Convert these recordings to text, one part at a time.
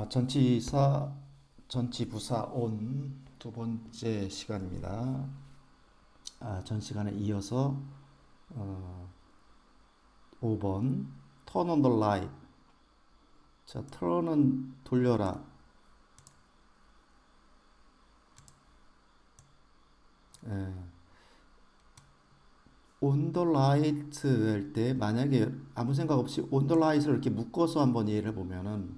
전치사, 전치부사 온 두 번째 시간입니다. 전 시간에 이어서 어, 5번 Turn on the light. 자, turn은 돌려라. 예, on the light 할 때 만약에 아무 생각 없이 on the light을 이렇게 묶어서 한번 이해를 보면은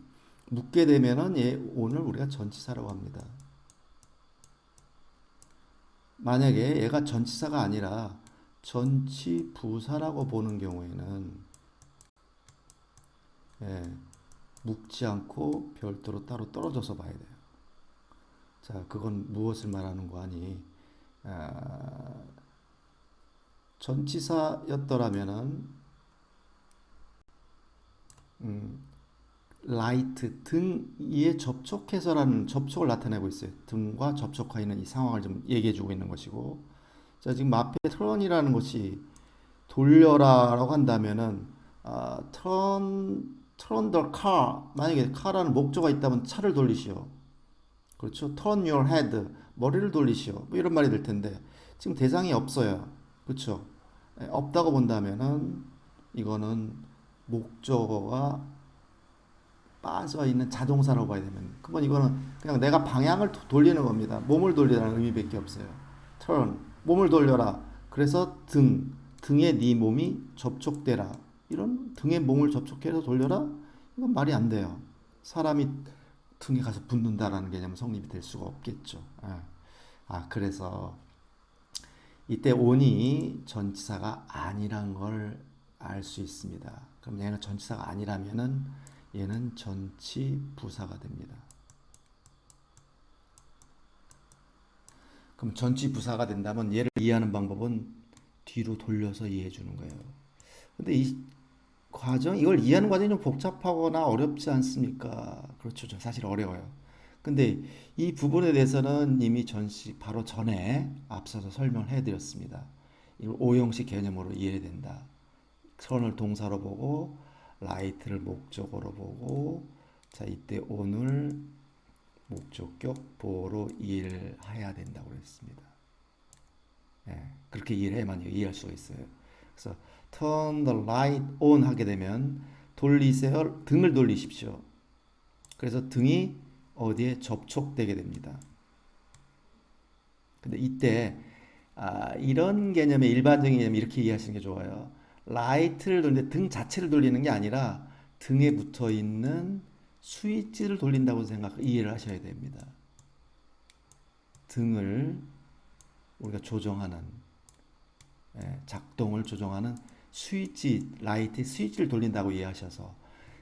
묶게 되면은 얘 on을 우리가 전치사라고 합니다. 만약에 얘가 전치사가 아니라 전치부사라고 보는 경우에는 예, 묶지 않고 별도로 따로 떨어져서 봐야 돼요. 자, 그건 무엇을 말하는 거 아니? 아, 전치사였더라면은 라이트 등에 접촉해서라는 접촉을 나타내고 있어요. 등과 접촉하여 있는 이 상황을 좀 얘기해 주고 있는 것이고, 자, 지금 앞에 트런이라는 것이 돌려라라고 한다면은 turn the car, 만약에 car라는 목조가 있다면 차를 돌리시오. 그렇죠? turn your head, 머리를 돌리시오. 뭐 이런 말이 될 텐데 지금 대상이 없어요. 그렇죠? 없다고 본다면은 이거는 목적어가 빠져 있는 자동사라고 봐야 되면, 그건 이거는 그냥 내가 방향을 돌리는 겁니다. 몸을 돌리라는 의미밖에 없어요. turn, 몸을 돌려라. 그래서 등에 네 몸이 접촉되라. 이런 등에 몸을 접촉해서 돌려라? 이건 말이 안 돼요. 사람이 등에 가서 붙는다라는 개념은 성립이 될 수가 없겠죠. 그래서 이때 on이 전치사가 아니란 걸 알 수 있습니다. 그럼 얘가 전치사가 아니라면은 얘는 전치부사가 됩니다. 그럼 전치부사가 된다면 얘를 이해하는 방법은 뒤로 돌려서 이해해 주는 거예요. 근데 이 이걸 이해하는 과정이 좀 복잡하거나 어렵지 않습니까? 그렇죠. 사실 어려워요. 근데 이 부분에 대해서는 이미 바로 전에 앞서서 설명을 해드렸습니다. 이걸 오형식 개념으로 이해해야 된다. 선을 동사로 보고, 라이트를 목적어로 보고, 자, 이때 on을 목적격 보어로 이해를 해야 된다고 그랬습니다. 그렇게 이해를 해야만 이해할 수가 있어요. 그래서 turn the light on 하게 되면 돌리세요. 등을 돌리십시오. 그래서 등이 어디에 접촉되게 됩니다. 근데 이때 이런 개념의 일반적인 개념 이렇게 이해하시는 게 좋아요. 라이트를 돌리는데 등 자체를 돌리는 게 아니라 등에 붙어 있는 스위치를 돌린다고 이해를 하셔야 됩니다. 등을 우리가 조정하는, 작동을 조정하는 스위치, 라이트 스위치를 돌린다고 이해하셔서,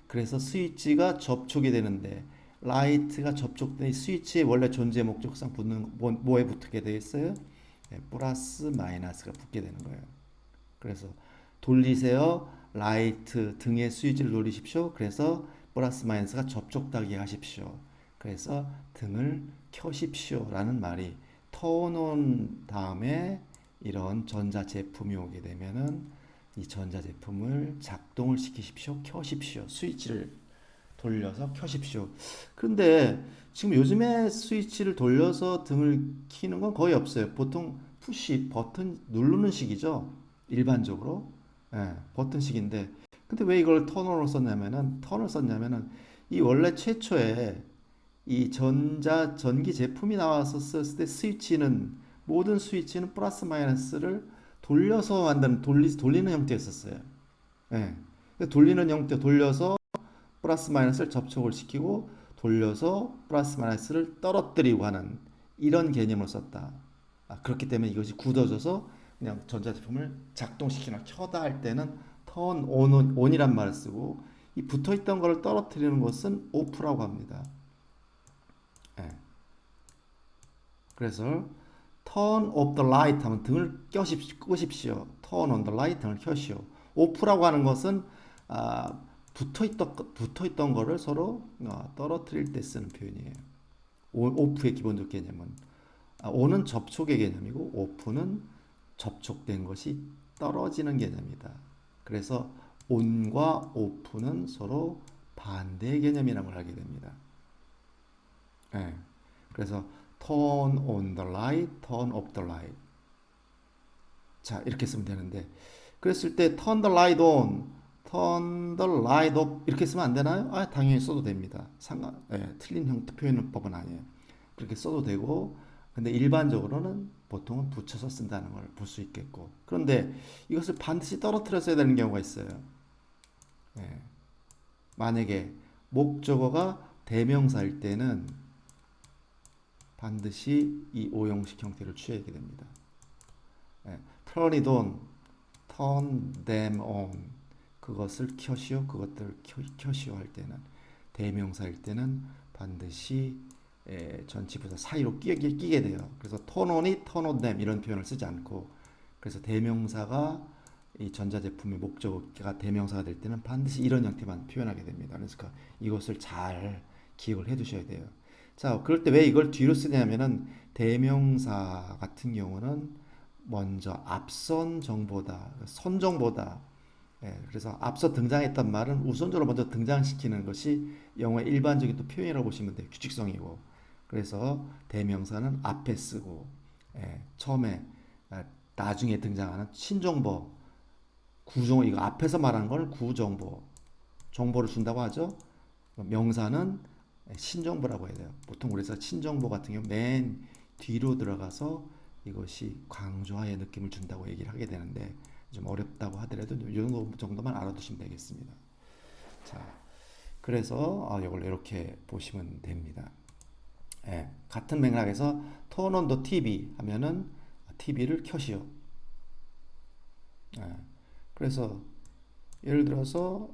그래서 스위치가 접촉이 되는데 라이트가 접촉된 스위치의 원래 존재 목적상 붙는 뭐에 붙게 되어 있어요? 플러스 마이너스가 붙게 되는 거예요. 그래서 돌리세요. 라이트 등의 스위치를 돌리십시오. 그래서 플러스 마이너스가 접촉되게 하십시오. 그래서 등을 켜십시오 라는 말이 터놓은 다음에 이런 전자제품이 오게 되면은 이 전자제품을 작동을 시키십시오. 켜십시오. 스위치를 돌려서 켜십시오. 그런데 지금 요즘에 스위치를 돌려서 등을 켜는 건 거의 없어요. 보통 푸시 버튼 누르는 식이죠. 일반적으로. 버튼식인데, 근데 왜 이걸 턴을 썼냐면은 이 원래 최초에 이 전기 제품이 나왔었을 때 모든 스위치는 플러스 마이너스를 돌려서 돌리는 형태였었어요. 예. 돌리는 형태, 돌려서 플러스 마이너스를 접촉을 시키고 돌려서 플러스 마이너스를 떨어뜨리고 하는 이런 개념을 썼다. 그렇기 때문에 이것이 굳어져서 그냥 전자제품을 작동시키나 켜다 할 때는 on이란 말을 쓰고, 이 붙어있던 것을 떨어뜨리는 것은 off라고 합니다. 예. 그래서 turn off the light 하면 등을 끄십시오. turn on the light 등을 켜시오. off라고 하는 것은 붙어있던 거를 서로 떨어뜨릴 때 쓰는 표현이에요. off의 기본적 개념은 on은 접촉의 개념이고 off는 접촉된 것이 떨어지는 개념이다. 그래서 on과 off는 서로 반대 개념이라는 걸 알게 됩니다. 예. 그래서 turn on the light, turn off the light. 자, 이렇게 쓰면 되는데 그랬을 때 turn the light on, turn the light off 이렇게 쓰면 안 되나요? 아, 당연히 써도 됩니다. 틀린 형태 표현법은 아니에요. 그렇게 써도 되고 근데 일반적으로는 보통은 붙여서 쓴다는 걸 볼 수 있겠고 그런데 이것을 반드시 떨어뜨려 써야 되는 경우가 있어요. 예. 만약에 목적어가 대명사일 때는 반드시 이 오형식 형태를 취하게 됩니다. 예. turn it on, turn them on 그것을 켜시오, 그것들을 켜시오 할 때는 대명사일 때는 반드시 전치부사 사이로 끼게 돼요. 그래서 turn on이 turn on them 이런 표현을 쓰지 않고 그래서 대명사가 이 전자제품의 목적어가 대명사가 될 때는 반드시 이런 형태만 표현하게 됩니다. 그래서 이것을 잘 기억을 해 두셔야 돼요. 자, 그럴 때 왜 이걸 뒤로 쓰냐면은 대명사 같은 경우는 먼저 앞선 정보다, 선정보다 그래서 앞서 등장했던 말은 우선적으로 먼저 등장시키는 것이 영어의 일반적인 또 표현이라고 보시면 돼요. 규칙성이고. 그래서 대명사는 앞에 쓰고 처음에 나중에 등장하는 신정보, 구정보 이거 앞에서 말하는 걸 구정보, 정보를 준다고 하죠. 명사는 신정보라고 해야 돼요. 보통 그래서 신정보 같은 경우 맨 뒤로 들어가서 이것이 강조하의 느낌을 준다고 얘기를 하게 되는데 좀 어렵다고 하더라도 이 정도만 알아두시면 되겠습니다. 자, 그래서 이걸 이렇게 보시면 됩니다. 같은 맥락에서 turn on the TV 하면은 TV를 켜시오. 그래서 예를 들어서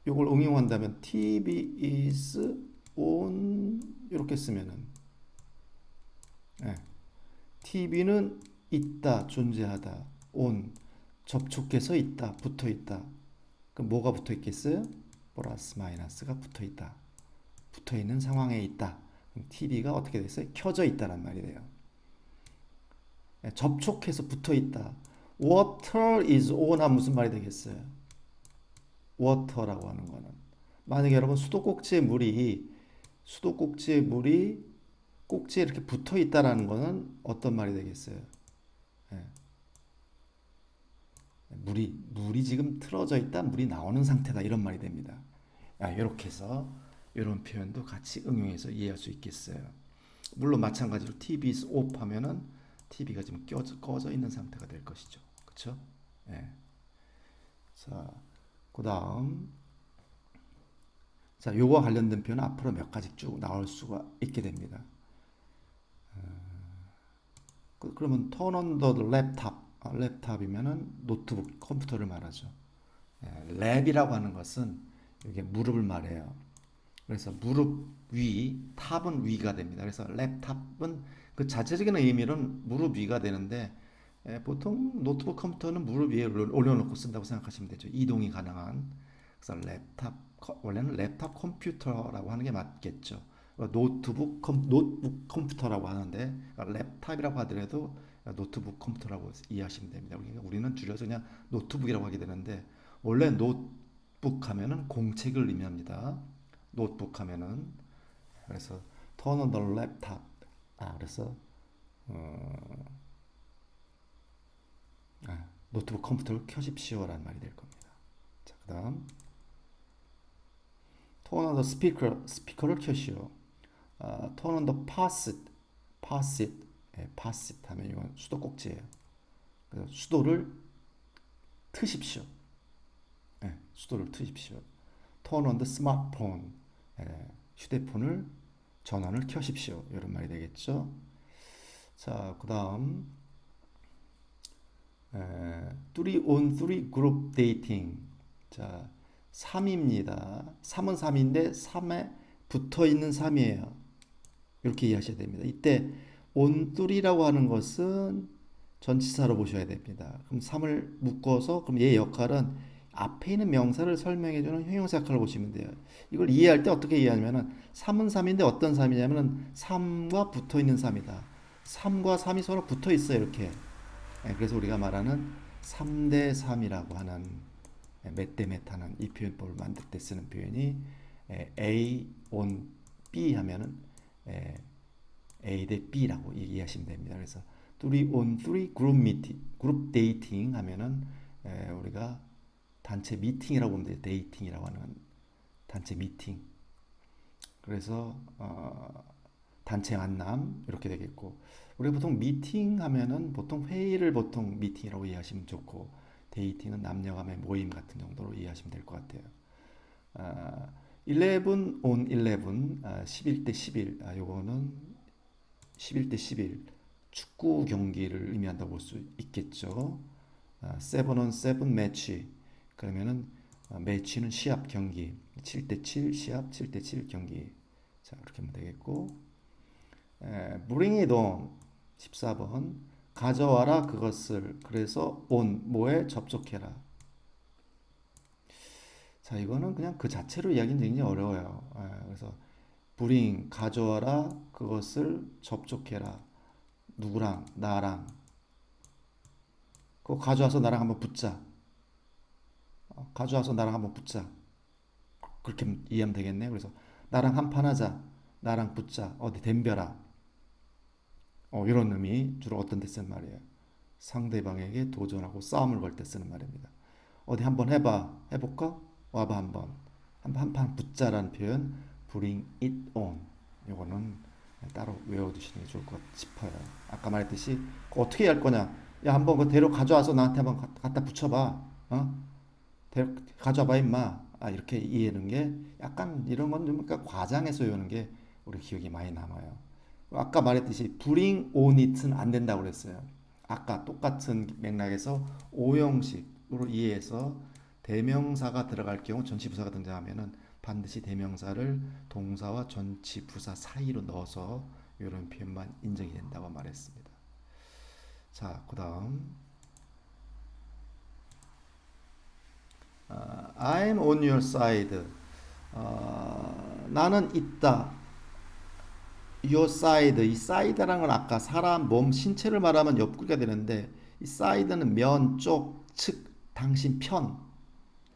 이걸 응용한다면 TV is on 이렇게 쓰면은 TV는 있다, 존재하다, on 접촉해서 있다, 붙어 있다. 그럼 뭐가 붙어 있겠어요? 플러스 마이너스가 붙어 있다. 붙어 있는 상황에 있다. 그럼 TV가 어떻게 됐어요? 켜져 있다란 말이 돼요. 접촉해서 붙어 있다. Water is on 하면 무슨 말이 되겠어요? water라고 하는 거는 만약에 여러분 수도꼭지에 물이 꼭지에 이렇게 붙어 있다라는 거는 어떤 말이 되겠어요? 예. 물이 지금 틀어져 있다, 물이 나오는 상태다 이런 말이 됩니다. 이렇게 해서 이런 표현도 같이 응용해서 이해할 수 있겠어요. 물론 마찬가지로 TV is off 하면은 TV가 지금 꺼져 있는 상태가 될 것이죠. 그렇죠? 예. 자, 그다음 자, 요거와 관련된 표현은 앞으로 몇 가지 쭉 나올 수가 있게 됩니다. 그러면 turn on the laptop. 랩탑이면은 노트북, 컴퓨터를 말하죠. 랩이라고 하는 것은 이게 무릎을 말해요. 그래서 무릎 위, 탑은 위가 됩니다. 그래서 랩탑은 그 자체적인 의미는 무릎 위가 되는데 보통 노트북 컴퓨터는 무릎 위에 올려놓고 쓴다고 생각하시면 되죠. 이동이 가능한. 그래서 원래는 랩탑 컴퓨터라고 하는 게 맞겠죠. 노트북 컴퓨터라고 하는데 랩탑이라고 하더라도 노트북 컴퓨터라고 이해하시면 됩니다. 그러니까 우리는 줄여서 그냥 노트북이라고 하게 되는데 원래 노트북 하면은 공책을 의미합니다. 노트북 하면은 그래서 turn on the laptop. 그래서 노트북 컴퓨터를 켜십시오라는 말이 될 겁니다. 자, 그다음 turn on the 스피커를 켜시오. turn on the faucet faucet 하면 이건 수도꼭지예요. 그래서 수도를 트십시오. 수도를 트십시오. turn on the smartphone 휴대폰을 전원을 켜십시오. 이런 말이 되겠죠. 자, 그다음 3on3 그룹 데이팅. 자, 3입니다. 3은 3인데 3에 붙어 있는 3이에요. 이렇게 이해하셔야 됩니다. 이때 on3라고 하는 것은 전치사로 보셔야 됩니다. 그럼 3을 묶어서 그럼 얘 역할은 앞에 있는 명사를 설명해주는 형용사 역할을 보시면 돼요. 이걸 이해할 때 어떻게 이해하냐면은 3은 3인데 어떤 3이냐면은 3과 붙어 있는 3이다. 3과 3이 서로 붙어 있어요. 이렇게. 그래서 우리가 말하는 3대 3이라고 하는 몇 대 몇 하는 이 표현법을 만들 때 쓰는 표현이 A on B 하면은 에, A 대 B라고 이해하시면 됩니다. 그래서 three on three group meeting, 그룹 데이팅 하면은 우리가 단체 미팅이라고 보면 돼요. 데이팅이라고 하는 단체 미팅. 그래서 단체 만남 이렇게 되겠고, 우리가 보통 미팅 하면은 보통 회의를 보통 미팅이라고 이해하시면 좋고, 데이팅은 남녀 간의 모임 같은 정도로 이해하시면 될 것 같아요. 아, 11 on 11, 11대 11, 요거는 11대 11 축구 경기를 의미한다고 볼 수 있겠죠. 7 on 7 매치, 그러면은 매치는 시합 경기, 7대 7 시합, 7대 7 경기. 자, 그렇게 하면 되겠고, bring it on 14번 가져와라 그것을, 그래서 on 뭐에 접촉해라. 자, 이거는 그냥 그 자체로 이야기는 굉장히 어려워요. 그래서 bring 가져와라 그것을 접촉해라. 누구랑? 나랑. 그거 가져와서 나랑 한번 붙자. 가져와서 나랑 한번 붙자. 그렇게 이해하면 되겠네요. 그래서 나랑 한판 하자. 나랑 붙자. 어디 덤벼라. 이런 의미 주로 어떤 데 쓰는 말이에요. 상대방에게 도전하고 싸움을 걸 때 쓰는 말입니다. 어디 한번 해봐. 해볼까? 와봐 한번. 한판 붙자라는 표현 bring it on. 요거는 따로 외워두시는 게 좋을 것 싶어요. 아까 말했듯이 그거 어떻게 할 거냐? 야 한번 그 데려 가져와서 나한테 한번 갖다 붙여봐. 가져와봐 임마. 이렇게 이해하는 게 약간 이런 건 좀 그러니까 과장해서 외우는 게 우리 기억이 많이 남아요. 아까 말했듯이 bring on it은 안 된다고 그랬어요. 아까 똑같은 맥락에서 오형식으로 이해해서 대명사가 들어갈 경우 전치부사가 등장하면은 반드시 대명사를 동사와 전치부사 사이로 넣어서 이런 표현만 인정이 된다고 말했습니다. 자, 그다음 I'm on your side. 나는 있다. your side. 이 side라는 건 아까 사람, 몸, 신체를 말하면 옆구리가 되는데, 이 side는 면, 쪽, 측, 당신 편.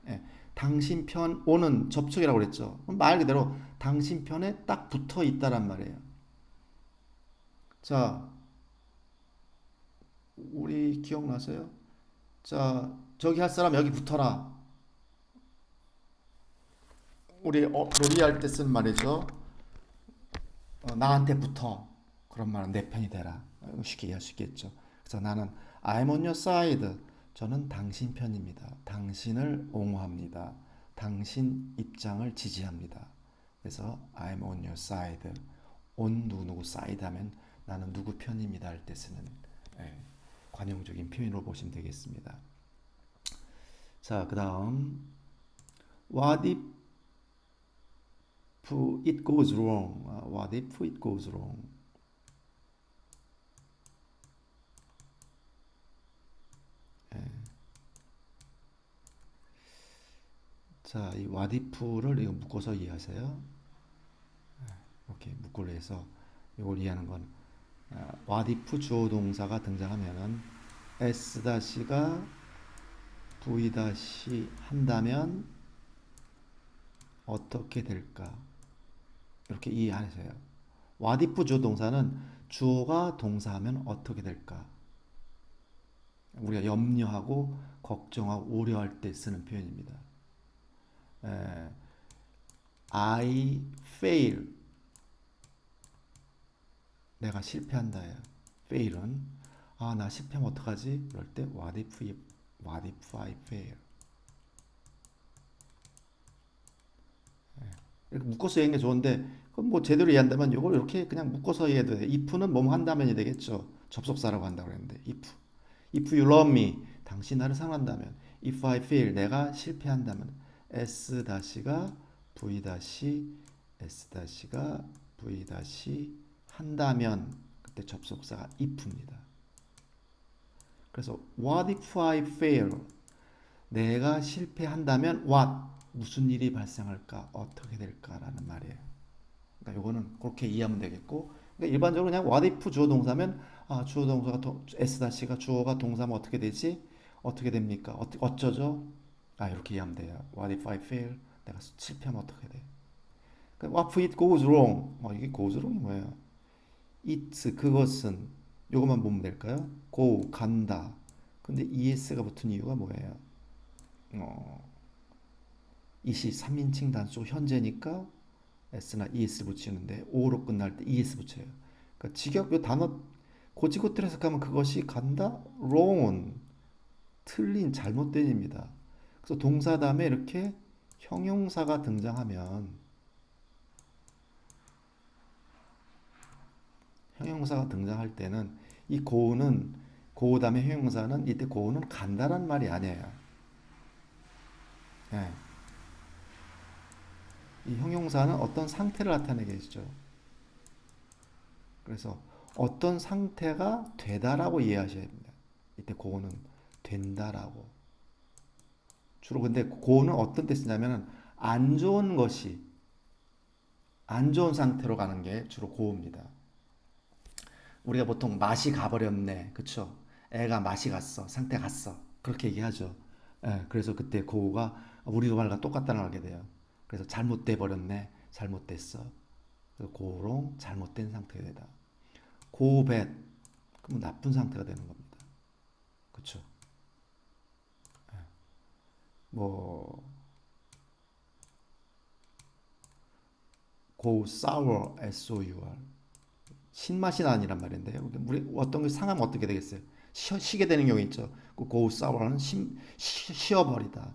예, 당신 편 오는 접촉이라고 그랬죠. 말 그대로 당신 편에 딱 붙어 있다란 말이에요. 자, 우리 기억나세요? 자, 저기 할 사람 여기 붙어라. 우리 놀이할 때 쓴 말이죠. 나한테 붙어. 그런 말은 내 편이 되라. 쉽게 이해할 수 있겠죠. 그래서 나는 I'm on your side. 저는 당신 편입니다. 당신을 옹호합니다. 당신 입장을 지지합니다. 그래서 I'm on your side. on 누구 side 하면 나는 누구 편입니다 할 때 쓰는 관용적인 표현으로 보시면 되겠습니다. 자, 그 다음 what if it goes wrong. What if it goes wrong? 자, 이 what if를 이거 묶어서 이해하세요. 이렇게 묶으로 해서 이걸 이해하는 건 what if 주어 동사가 등장하면은 s-가 v- 한다면 어떻게 될까? 이렇게 이해하세요. what if 주어 동사는 주어가 동사하면 어떻게 될까? 우리가 염려하고 걱정하고 우려할 때 쓰는 표현입니다. I fail. 내가 실패한다예요. fail은 나 실패하면 어떡하지? 그럴 때 what if I fail. 이렇게 묶어서 얘기하는 게 좋은데 그럼 뭐 제대로 이해한다면 이걸 이렇게 그냥 묶어서 이해해도 돼. if는 뭐뭐 한다면이 되겠죠. 접속사라고 한다고 그랬는데 if you love me, 당신 나를 사랑한다면, if I fail, 내가 실패한다면, s-가 v- s-가 v- 한다면 그때 접속사가 if입니다. 그래서 what if I fail? 내가 실패한다면 what? 무슨 일이 발생할까? 어떻게 될까라는 말이에요. 그러니까 요거는 그렇게 이해하면 되겠고, 그러니까 일반적으로 그냥 what if 주어 동사면 주어 동사가 s-가 주어가 동사면 어떻게 되지? 어떻게 됩니까? 어쩌죠? 이렇게 이해하면 돼요. What if I fail? 내가 실패하면 어떻게 돼? 그러니까 what it goes wrong. 이게 goes wrong이 뭐예요? it 그것은 요것만 보면 될까요? go 간다. 근데 es가 붙은 이유가 뭐예요? 어, it이 3인칭 단수 현재니까 s나 es 붙이는데 o로 끝날 때 es 붙여요. 그러니까 직역 요 단어 고지고대로 해석하면 그것이 간다? wrong은 틀린 잘못된입니다. 그래서 동사 다음에 이렇게 형용사가 등장하면 형용사가 등장할 때는 이 go는 go 다음에 형용사는 이때 go는 간다란 말이 아니에요. 예. 이 형용사는 어떤 상태를 나타내겠죠. 그래서 어떤 상태가 되다라고 이해하셔야 됩니다. 이때 go는 된다라고. 주로 근데 go는 어떤 때 쓰냐면은 안 좋은 것이 안 좋은 상태로 가는 게 주로 go입니다. 우리가 보통 맛이 가버렸네. 그쵸? 애가 맛이 갔어. 상태 갔어. 그렇게 얘기하죠. 예, 그래서 그때 고가 우리 말과 똑같다는 걸 알게 돼요. 그래서 잘못돼 버렸네. 잘못됐어. 그래서 고롱 잘못된 상태가 되다. 고뱃 그러면 나쁜 상태가 되는 겁니다. 그쵸? 뭐 go sour S-O-U-R 신맛이 나니란 말인데 우리 어떤 게 상하면 어떻게 되겠어요? 시게 되는 경우 있죠. 그 go sour는 쉬어버리다,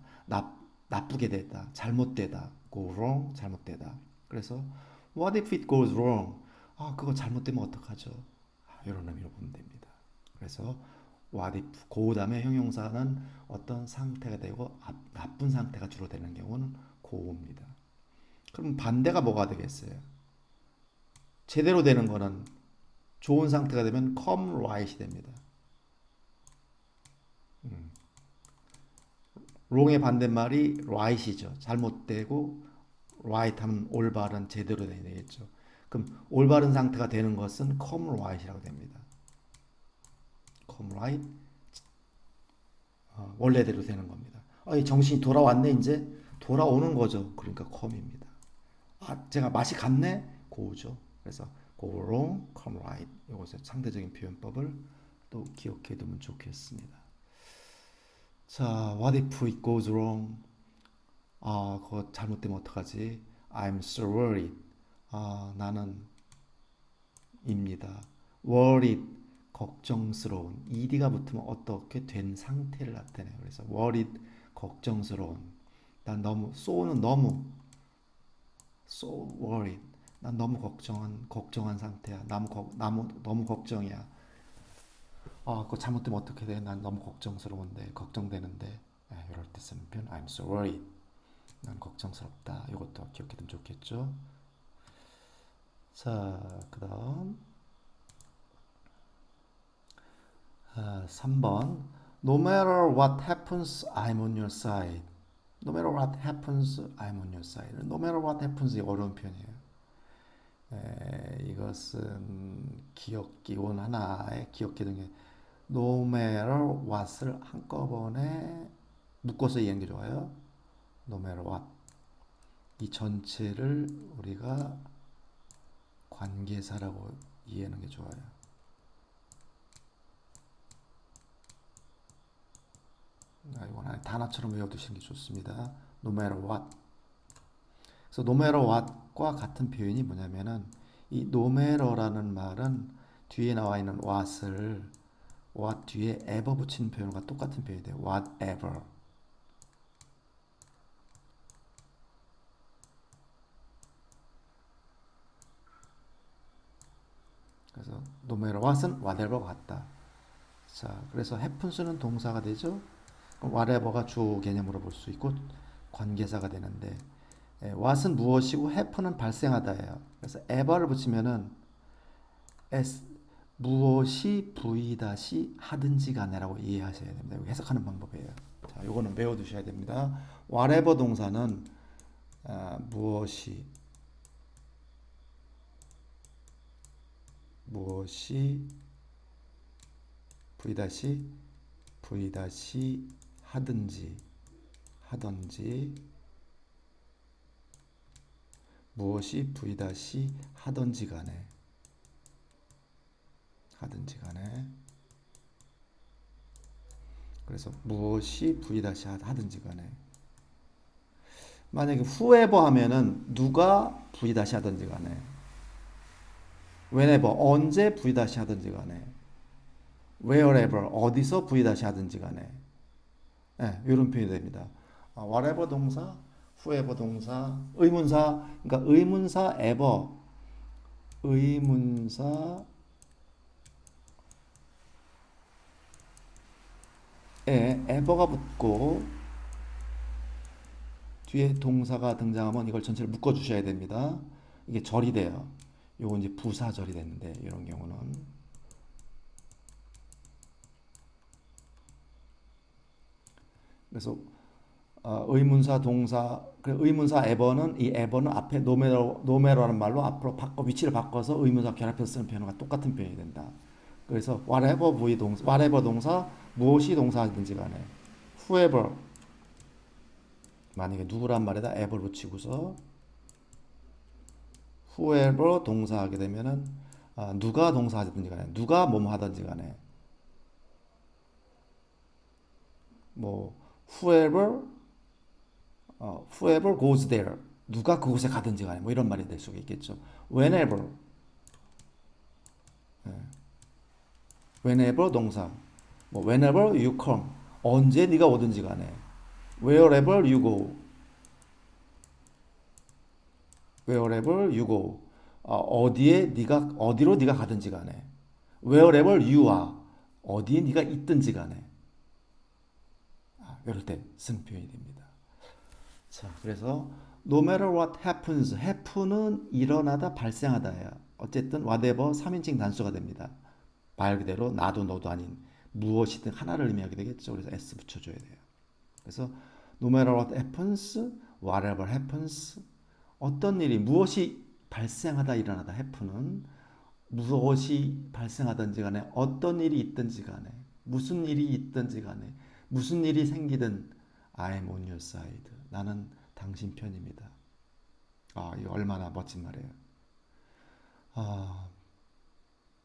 나쁘게 되다, 잘못되다, go wrong 잘못되다. 그래서 what if it goes wrong? 그거 잘못되면 어떡하죠? 이런 의미로 보면 됩니다. 그래서 what if go 다음에 형용사는 어떤 상태가 되고 나쁜 상태가 주로 되는 경우는 go입니다. 그럼 반대가 뭐가 되겠어요? 제대로 되는 거는 좋은 상태가 되면 come right이 됩니다. wrong의 반대말이 right이죠. 잘못되고 right 하면 올바른 제대로 되겠죠. 그럼 올바른 상태가 되는 것은 come right이라고 됩니다. come right 원래대로 되는 겁니다. 정신이 돌아왔네 이제 돌아오는 거죠. 그러니까 come입니다. 제가 맛이 갔네 go죠. 그래서 go wrong, come right. 이것의 상대적인 표현법을 또 기억해 두면 좋겠습니다. 자, what if it goes wrong? 그거 잘못되면 어떡하지? I'm so worried. 나는 입니다. worried, 걱정스러운. ed가 붙으면 어떻게 된 상태를 나타내요. 그래서 worried, 걱정스러운. 난 너무, so는 너무, so worried. 난 너무 걱정한 상태야. 너무 걱정이야. 그거 잘못되면 어떻게 돼? 난 너무 걱정스러운데, 걱정되는데. 이럴 때 쓰는 표현, I'm so worried. 난 걱정스럽다. 이것도 기억해두면 좋겠죠? 자, 그 다음 3번 No matter what happens, I'm on your side. No matter what happens, I'm on your side. No matter what happens 이 어려운 표현이에요. 이것은 기억기원 하나에 기억해둔 게 No matter what을 한꺼번에 묶어서 이해하는 게 좋아요. No matter what. 이 전체를 우리가 관계사라고 이해하는 게 좋아요. 이건 단어처럼 외워두시는 게 좋습니다. No matter what. 그래서 no matter what과 같은 표현이 뭐냐면은 이 no matter라는 말은 뒤에 나와 있는 what을 what 뒤에 ever 붙이는 표현과 똑같은 표현이 돼요. whatever. 그래서 no matter what은 whatever 같다. 자, 그래서 happens는 동사가 되죠. whatever가 주어 개념으로 볼 수 있고 관계사가 되는데 what은 무엇이고 happen은 발생하다예요. 그래서 ever를 붙이면은 무엇이 v 하든지 간에라고 이해하셔야 됩니다. 해석하는 방법이에요. 자, 요거는 외워두셔야 됩니다. whatever 동사는 무엇이 v 하든지 무엇이 V 다시 하든지 간에 그래서 무엇이 V 다시 하든지 간에 만약에 whoever 하면은 누가 V 다시 하든지 간에 whenever 언제 V 다시 하든지 간에 wherever 어디서 V 다시 하든지 간에 네, 이런 표현이 됩니다. whatever 동사, whoever 동사, 의문사 그러니까 의문사 ever 의문사에 ever가 붙고 뒤에 동사가 등장하면 이걸 전체를 묶어 주셔야 됩니다. 이게 절이 돼요. 요거 이제 부사절이 되는데 이런 경우는 그래서 의문사 동사 의문사 ever는 이 ever는 앞에 노메로라는 말로 앞으로 바꿔 위치를 바꿔서 의문사 결합해서 쓰는 표현과 똑같은 표현이 된다. 그래서 whatever v 동사 whatever 동사 무엇이 동사든지 간에 whoever 만약에 누구란 말에다 ever 붙이고서 whoever 동사하게 되면은 누가 동사하든지 간에 누가 뭐뭐 하든지 간에 뭐 whoever goes there 누가 그곳에 가든지 간에 뭐 이런 말이 될 수가 있겠죠. whenever whenever 동사 뭐 whenever you come 언제 네가 오든지 간에 wherever you go wherever you go 어디에 네가 어디로 네가 가든지 간에 wherever you are 어디에 네가 있든지 간에 이럴 때 쓰는 표현이 됩니다. 자, 그래서 no matter what happens, happen은 일어나다 발생하다예요. 어쨌든 whatever 3인칭 단수가 됩니다. 말 그대로 나도 너도 아닌 무엇이든 하나를 의미하게 되겠죠. 그래서 s 붙여줘야 돼요. 그래서 no matter what happens, whatever happens 어떤 일이 무엇이 발생하다 일어나다 happen은 무엇이 발생하든지 간에 어떤 일이 있든지 간에 무슨 일이 있든지 간에 무슨 일이 생기든 I'm on your side. 나는 당신 편입니다. 이거 얼마나 멋진 말이에요.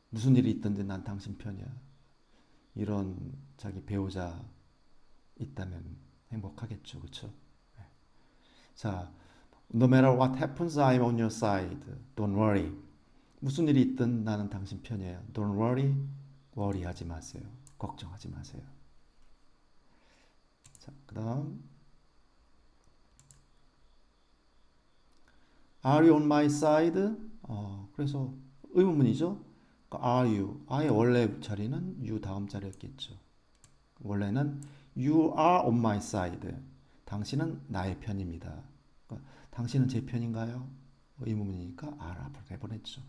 무슨 일이 있든지 난 당신 편이야. 이런 자기 배우자 있다면 행복하겠죠. 그렇죠? 자, no matter what happens, I'm on your side. Don't worry. 무슨 일이 있든 나는 당신 편이에요. Don't worry. worry하지 마세요. 걱정하지 마세요. 자, 그다음 Are you on my side? 그래서 의문문이죠. Are you? I의 원래 자리는 you 다음 자리였겠죠. 원래는 You are on my side. 당신은 나의 편입니다. 그러니까 당신은 제 편인가요? 의문문이니까 are 앞으로 내보냈죠.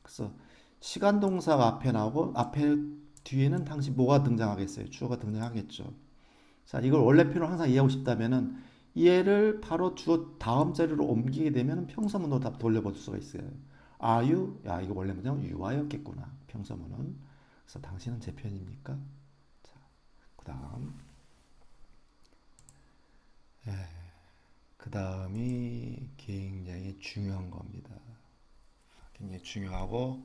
그래서 시간 동사가 앞에 나오고 앞에 뒤에는 당신 뭐가 등장하겠어요? 주어가 등장하겠죠. 자, 이걸 원래 표현을 항상 이해하고 싶다면은 얘를 바로 주어 다음 자리로 옮기게 되면 평서문으로 다 돌려볼 수가 있어요. Are you? 야, 이거 원래 문장은 you are였겠구나. 평서문은. 그래서 당신은 제 편입니까? 자, 그 다음이 굉장히 중요한 겁니다. 굉장히 중요하고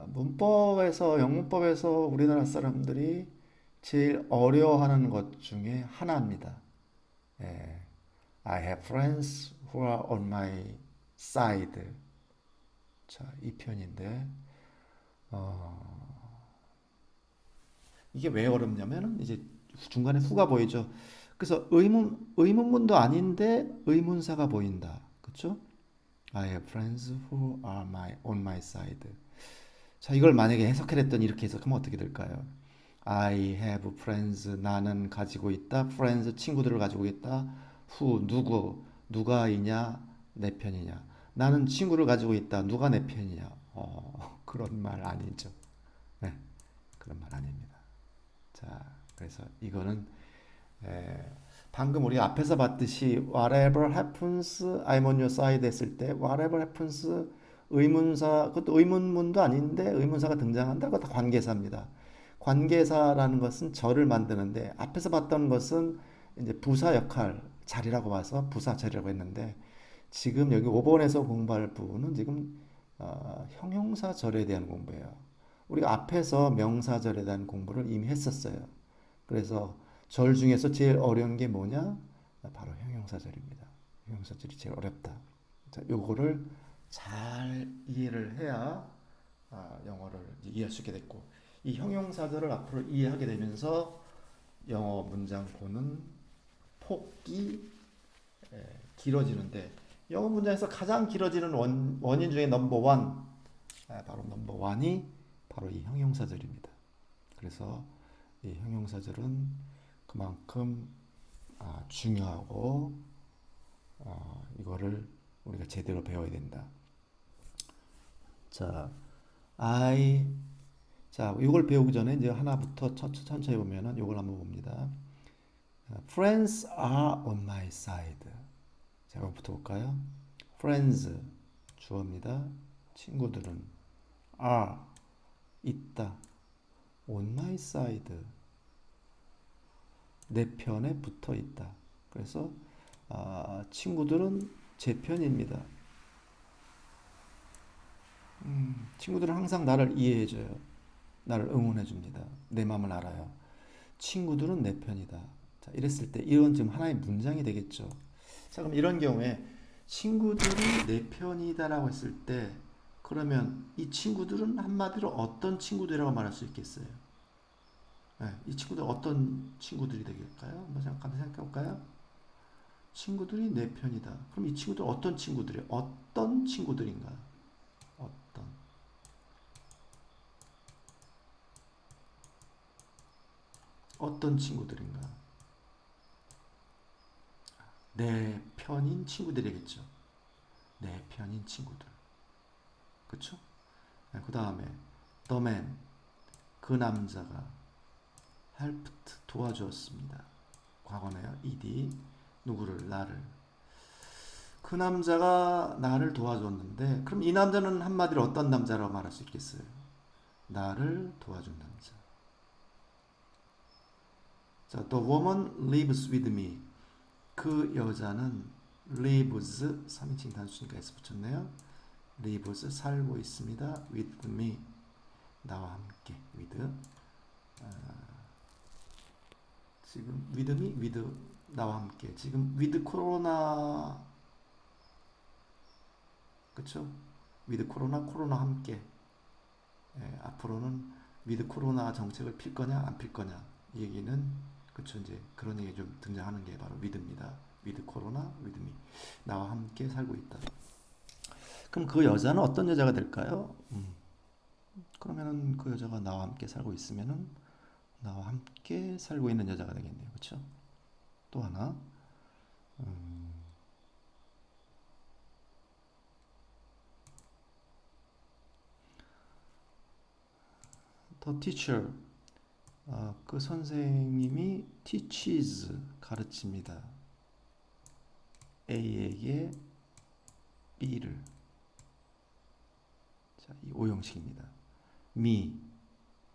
문법에서 영문법에서 우리나라 사람들이 제일 어려워하는 것 중에 하나입니다. I have friends who are on my side. 자, 이 편인데 이게 왜 어렵냐면은 이제 중간에 후가 보이죠. 그래서 의문문도 아닌데 의문사가 보인다. 그렇죠? I have friends who are on my side. 자, 이걸 만약에 해석해냈더니 이렇게 해석하면 어떻게 될까요? I have friends. 나는 가지고 있다. friends. 친구들을 가지고 있다. who. 누가 이냐? 내 편이냐? 나는 친구를 가지고 있다. 누가 내 편이냐? 그런 말 아니죠. 네, 그런 말 아닙니다. 자, 그래서 이거는 방금 우리 앞에서 봤듯이 whatever happens, I'm on your side 했을 때 whatever happens 의문사, 그것도 의문문도 아닌데 의문사가 등장한다. 그것도 관계사입니다. 관계사라는 것은 절을 만드는데 앞에서 봤던 것은 이제 부사 역할 자리라고 봐서 부사 자리라고 했는데 지금 여기 5번에서 공부할 부분은 지금 형용사절에 대한 공부예요. 우리가 앞에서 명사절에 대한 공부를 이미 했었어요. 그래서 절 중에서 제일 어려운 게 뭐냐? 바로 형용사절입니다. 형용사절이 제일 어렵다. 자, 요거를 잘 이해를 해야 영어를 이해할 수 있게 됐고, 이 형용사절을 앞으로 이해하게 되면서 영어 문장 보는 폭이 길어지는데, 영어 문장에서 가장 길어지는 원인 중에 넘버 원, 바로 넘버 원이 바로 이 형용사절입니다. 그래서 이 형용사절은 그만큼 중요하고 이거를 우리가 제대로 배워야 된다. 자, I 자, 이걸 배우기 전에 이제 하나부터 천천히 보면은 이걸 한번 봅니다. Friends are on my side. 자, 이거부터 볼까요? Friends 주어입니다. 친구들은 are 있다. On my side 내 편에 붙어 있다. 그래서 친구들은 제 편입니다. 친구들은 항상 나를 이해해줘요. 나를 응원해줍니다. 내 마음을 알아요. 친구들은 내 편이다. 자, 이랬을 때 이런 지금 하나의 문장이 되겠죠. 자, 그럼 이런 경우에 친구들이 내 편이다라고 했을 때 그러면 이 친구들은 한마디로 어떤 친구들이라고 말할 수 있겠어요? 네, 이 친구들 어떤 친구들이 되겠까요? 한번 잠깐 생각해 볼까요? 친구들이 내 편이다. 그럼 이 친구들 어떤 친구들이에요? 어떤 친구들인가? 어떤 어떤 친구들인가? 내 편인 친구들이겠죠. 내 편인 친구들. 그쵸? 네, 그 다음에 the man 그 남자가 helped 도와주었습니다. 과거네요. ed 누구를 나를 그 남자가 나를 도와줬는데 그럼 이 남자는 한마디로 어떤 남자라고 말할 수 있겠어요? 나를 도와준 남자. 자, the woman lives with me 그 여자는 lives 3인칭 단수니까 s 붙였네요. lives 살고 있습니다. with me 나와 함께 with 지금 with me with 나와 함께 지금 with 코로나 그쵸? with 코로나 함께 앞으로는 with 코로나 정책을 필 거냐 안 필 거냐 이 얘기는 그쵸 이제 그런 얘기 좀 등장하는 게 바로 with입니다. with 코로나 with me 나와 함께 살고 있다. 그럼 그 여자는 어떤 여자가 될까요? 그러면은 그 여자가 나와 함께 살고 있으면은 나와 함께 살고 있는 여자가 되겠네요. 그렇죠? 또 하나 the teacher 그 선생님이 teaches 가르칩니다. A에게 B를 자, 이 오형식입니다. me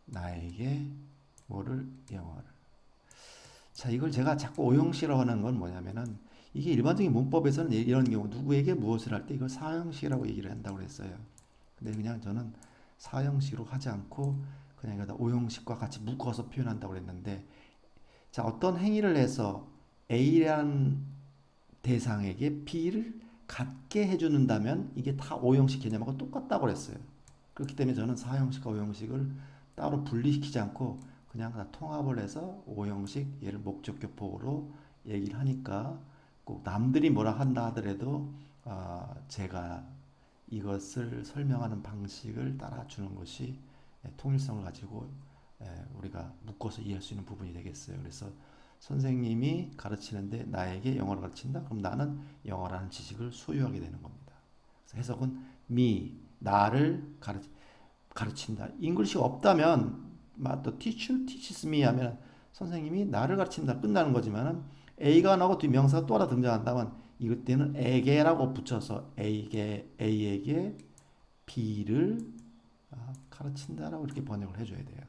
나에게 뭐를 영어를 자 이걸 제가 자꾸 오형식이라고 하는 건 뭐냐면은 이게 일반적인 문법에서는 이런 경우 누구에게 무엇을 할 때 이걸 사형식이라고 얘기를 한다고 그랬어요. 근데 그냥 저는 사형식으로 하지 않고 그냥 이거다 오형식과 같이 묶어서 표현한다고 그랬는데 자 어떤 행위를 해서 A라는 대상에게 B를 갖게 해주는다면 이게 다 오형식 개념하고 똑같다고 그랬어요. 그렇기 때문에 저는 사형식과 오형식을 따로 분리시키지 않고 그냥 다 통합을 해서 오형식 얘를 목적격보로 얘기를 하니까 꼭 남들이 뭐라 한다 하더라도 제가 이것을 설명하는 방식을 따라주는 것이 통일성을 가지고 우리가 묶어서 이해할 수 있는 부분이 되겠어요. 그래서 선생님이 가르치는데 나에게 영어를 가르친다? 그럼 나는 영어라는 지식을 소유하게 되는 겁니다. 그래서 해석은 me, 나를 가르친다. 잉글리시가 없다면 the teacher teaches me 하면 선생님이 나를 가르친다 끝나는 거지만은 A가 나오고 뒤 명사가 또 하나 등장한다면 이것 때는 에게라고 붙여서 A에게 B를 가르친다라고 이렇게 번역을 해줘야 돼요.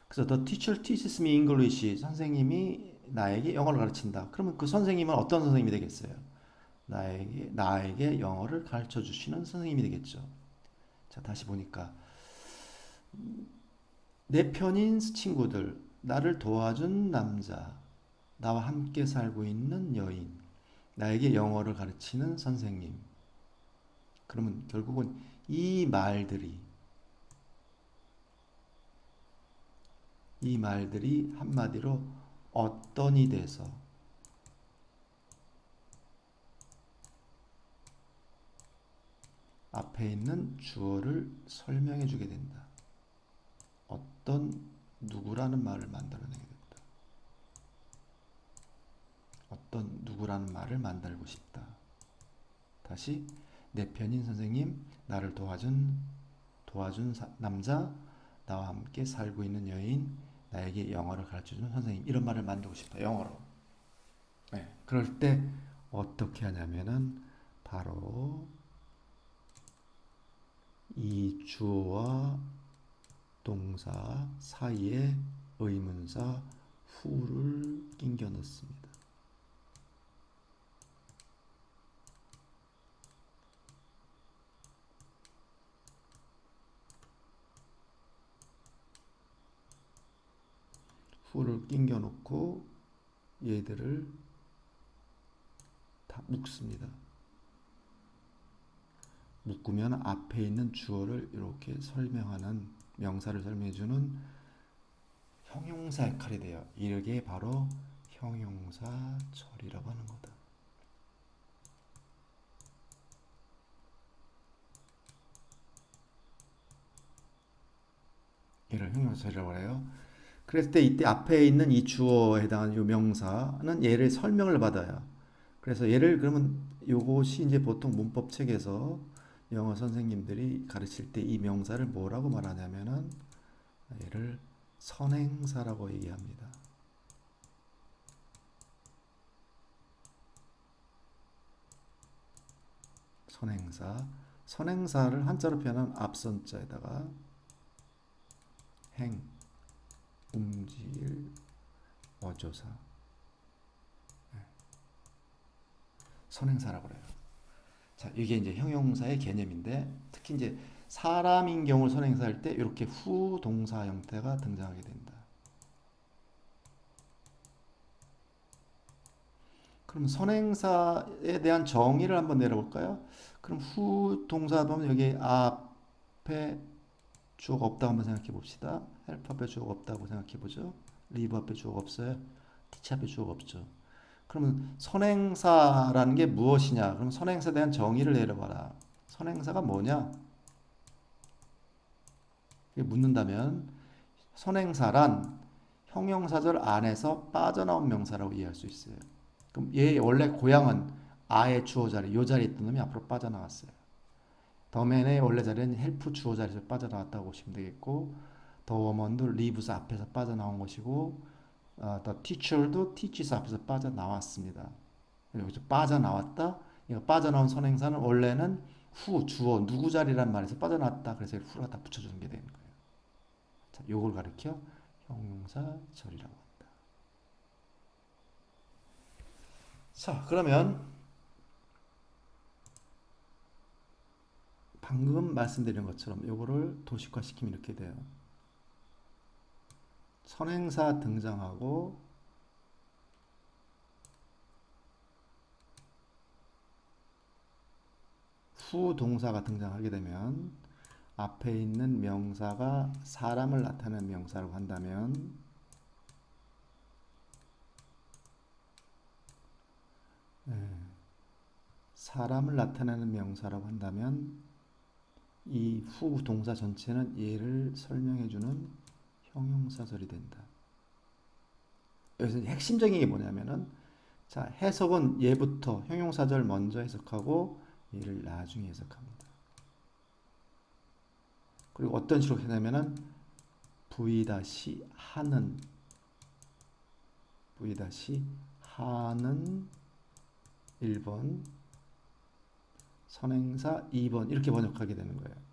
그래서 the teacher teaches me English 선생님이 나에게 영어를 가르친다. 그러면 그 선생님은 어떤 선생님이 되겠어요? 나에게 영어를 가르쳐 주시는 선생님이 되겠죠. 자, 다시 보니까 내 편인 친구들, 나를 도와준 남자, 나와 함께 살고 있는 여인, 나에게 영어를 가르치는 선생님. 그러면 결국은 이 말들이 한마디로 어떤이 돼서 앞에 있는 주어를 설명해 주게 된다. 어떤 누구라는 말을 만들어내게 된다. 어떤 누구라는 말을 만들고 싶다. 다시 내 편인 선생님, 나를 도와준 남자, 나와 함께 살고 있는 여인, 나에게 영어를 가르쳐주는 선생님, 이런 말을 만들고 싶다. 영어로. 네. 그럴 때 어떻게 하냐면은 바로 이 주어와 동사 사이에 의문사 who를 끼겨 넣습니다. who를 끼겨 놓고 얘들을 다 묶습니다. 묶으면 앞에 있는 주어를 이렇게 설명하는, 명사를 설명해주는 형용사 역할이 돼요. 이게 바로 형용사절이라고 하는 거다. 얘를 형용사절이라고 해요. 그랬을 때 이때 앞에 있는 이 주어에 해당하는 이 명사는 얘를 설명을 받아요. 그래서 얘를 그러면 요것이 이제 보통 문법 책에서 영어 선생님들이 가르칠 때 이 명사를 뭐라고 말하냐면은 얘를 선행사라고 얘기합니다. 선행사를 한자로 표현한 앞선자에다가 행, 움질, 어조사, 선행사라고 그래요. 자, 이게 이제 형용사의 개념인데 특히 이제 사람인 경우 선행사할 때 이렇게 후 동사 형태가 등장하게 된다. 그럼 선행사에 대한 정의를 한번 내려볼까요? 그럼 후 동사 보면 여기 앞에 주어가 없다고 한번 생각해 봅시다. 헬프 앞에 주어가 없다고 생각해 보죠. 리브 앞에 주어가 없어요. 티치 앞에 주어가 없죠. 그러면 선행사라는 게 무엇이냐? 그럼 선행사에 대한 정의를 내려봐라. 선행사가 뭐냐? 묻는다면 선행사란 형용사절 안에서 빠져나온 명사라고 이해할 수 있어요. 그럼 얘 원래 고향은 아의 주어 자리, 요 자리에 있던 놈이 앞으로 빠져나왔어요. 더맨의 원래 자리는 헬프 주어 자리에서 빠져나왔다고 보시면 되겠고, 더 워먼도 리브스 앞에서 빠져나온 것이고, 더 티처도 티치스 앞에서 빠져나왔습니다. 여기서 빠져나왔다. 이거 빠져나온 선행사는 원래는 후 주어 누구 자리란 말에서 빠져나왔다. 그래서 후가 다 붙여주는 게 되는 거예요. 자, 요걸 가리켜 형용사절이라고 합니다. 자, 그러면 방금 말씀드린 것처럼 요거를 도식화시키면 이렇게 돼요. 선행사 등장하고 후 동사가 등장하게 되면 앞에 있는 명사가 사람을 나타내는 명사라고 한다면 사람을 나타내는 명사라고 한다면 이 후 동사 전체는 얘를 설명해주는 형용사절이 된다. 여기서 핵심적인 게 뭐냐면은 자, 해석은 얘부터 형용사절 먼저 해석하고 얘를 나중에 해석합니다. 그리고 어떤 식으로 하냐면은 v-하는 v-하는 1번 선행사 2번 이렇게 번역하게 되는 거예요.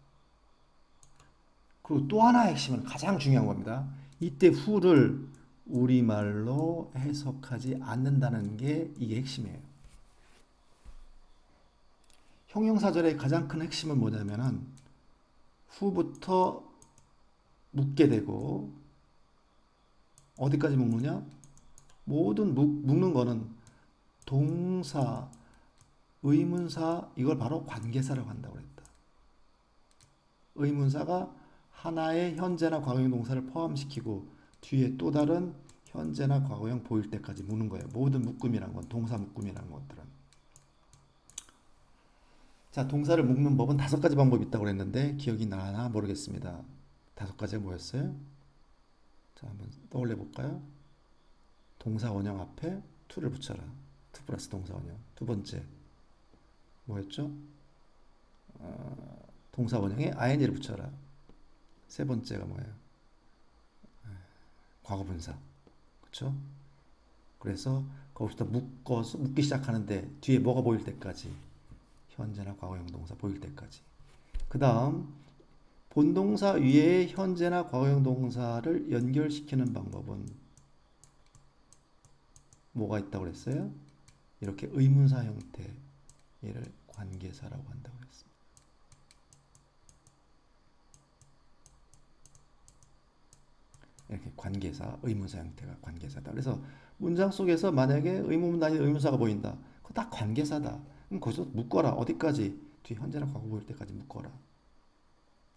그리고 또 하나의 핵심은 가장 중요한 겁니다. 이때 후를 우리말로 해석하지 않는다는 게 이게 핵심이에요. 형용사절의 가장 큰 핵심은 뭐냐면은 후부터 묶게 되고 어디까지 묶느냐? 모든 묶는 거는 동사, 의문사 이걸 바로 관계사라고 한다고 그랬다. 의문사가 하나의 현재나 과거형 동사를 포함시키고 뒤에 또 다른 현재나 과거형 보일 때까지 묶는 거예요. 모든 묶음이란 건 동사 묶음이라는 것들은. 자, 동사를 묶는 법은 5가지 방법이 있다고 그랬는데 기억이 나나 모르겠습니다. 5가지가 뭐였어요? 자, 한번 떠올려 볼까요? 동사 원형 앞에 to를 붙여라. to 플러스 동사 원형. 두 번째 뭐였죠? 동사 원형에 ing를 붙여라. 세 번째가 뭐예요? 과거분사. 그렇죠? 그래서 거기서 묶어서 묶기 시작하는데 뒤에 뭐가 보일 때까지 현재나 과거형 동사 보일 때까지. 그 다음 본동사 위에 현재나 과거형 동사를 연결시키는 방법은 뭐가 있다고 그랬어요? 이렇게 의문사 형태, 얘를 관계사라고 한다고 그랬습니다. 이렇게 관계사, 의문사 형태가 관계사다. 그래서 문장 속에서 만약에 의문문 아닌 의문사가 보인다. 그거 다 관계사다. 그럼 거기서 묶어라. 어디까지? 뒤 현재나 과거 보일 때까지 묶어라.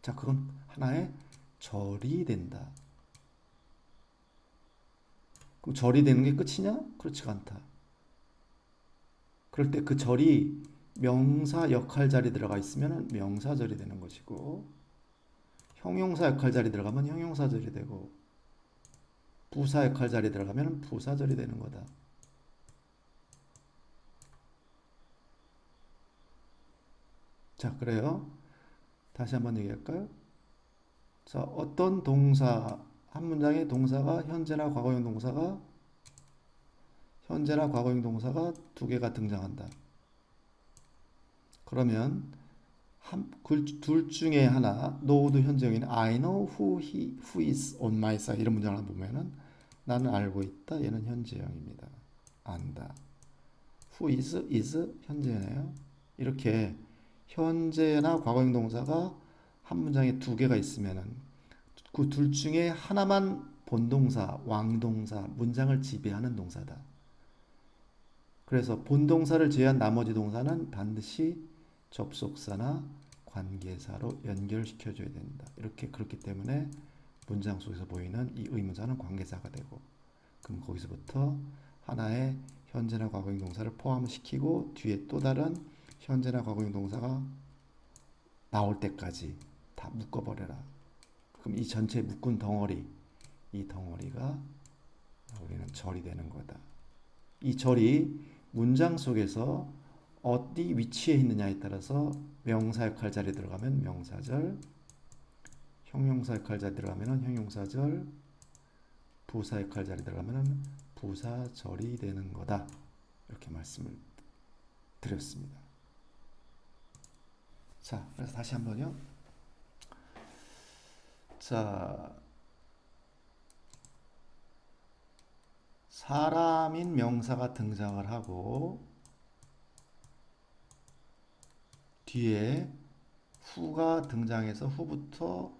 자, 그건 하나의 절이 된다. 그럼 절이 되는 게 끝이냐? 그렇지가 않다. 그럴 때 그 절이 명사 역할 자리 들어가 있으면 명사절이 되는 것이고 형용사 역할 자리 들어가면 형용사절이 되고 부사 역할 자리 들어가면 부사절이 되는 거다. 자, 그래요. 다시 한번 얘기할까요? 자, 어떤 동사, 한 문장의 동사가 현재나 과거형 동사가 두 개가 등장한다. 그러면 둘 중에 하나, no도 현재형인 I know who is on my side 이런 문장을 보면은 나는 알고 있다. 얘는 현재형입니다. 안다. who is 현재네요. 이렇게 현재나 과거형 동사가 한 문장에 2개가 있으면은 그 둘 중에 하나만 본동사, 왕동사, 문장을 지배하는 동사다. 그래서 본동사를 제외한 나머지 동사는 반드시 접속사나 관계사로 연결시켜줘야 된다. 이렇게 그렇기 때문에 문장 속에서 보이는 이 의문사는 관계사가 되고 그럼 거기서부터 하나의 현재나 과거형 동사를 포함시키고 뒤에 또 다른 현재나 과거형 동사가 나올 때까지 다 묶어버려라. 그럼 이 전체 묶은 덩어리, 이 덩어리가 우리는 절이 되는 거다. 이 절이 문장 속에서 어디 위치에 있느냐에 따라서 명사 역할 자리에 들어가면 명사절, 형용사 역할 자리에 들어가면 형용사절, 부사 역할 자리에 들어가면 부사절이 되는 거다. 이렇게 말씀을 드렸습니다. 자, 그래서 다시 한번요. 자, 사람인 명사가 등장을 하고 뒤에 후가 등장해서 후부터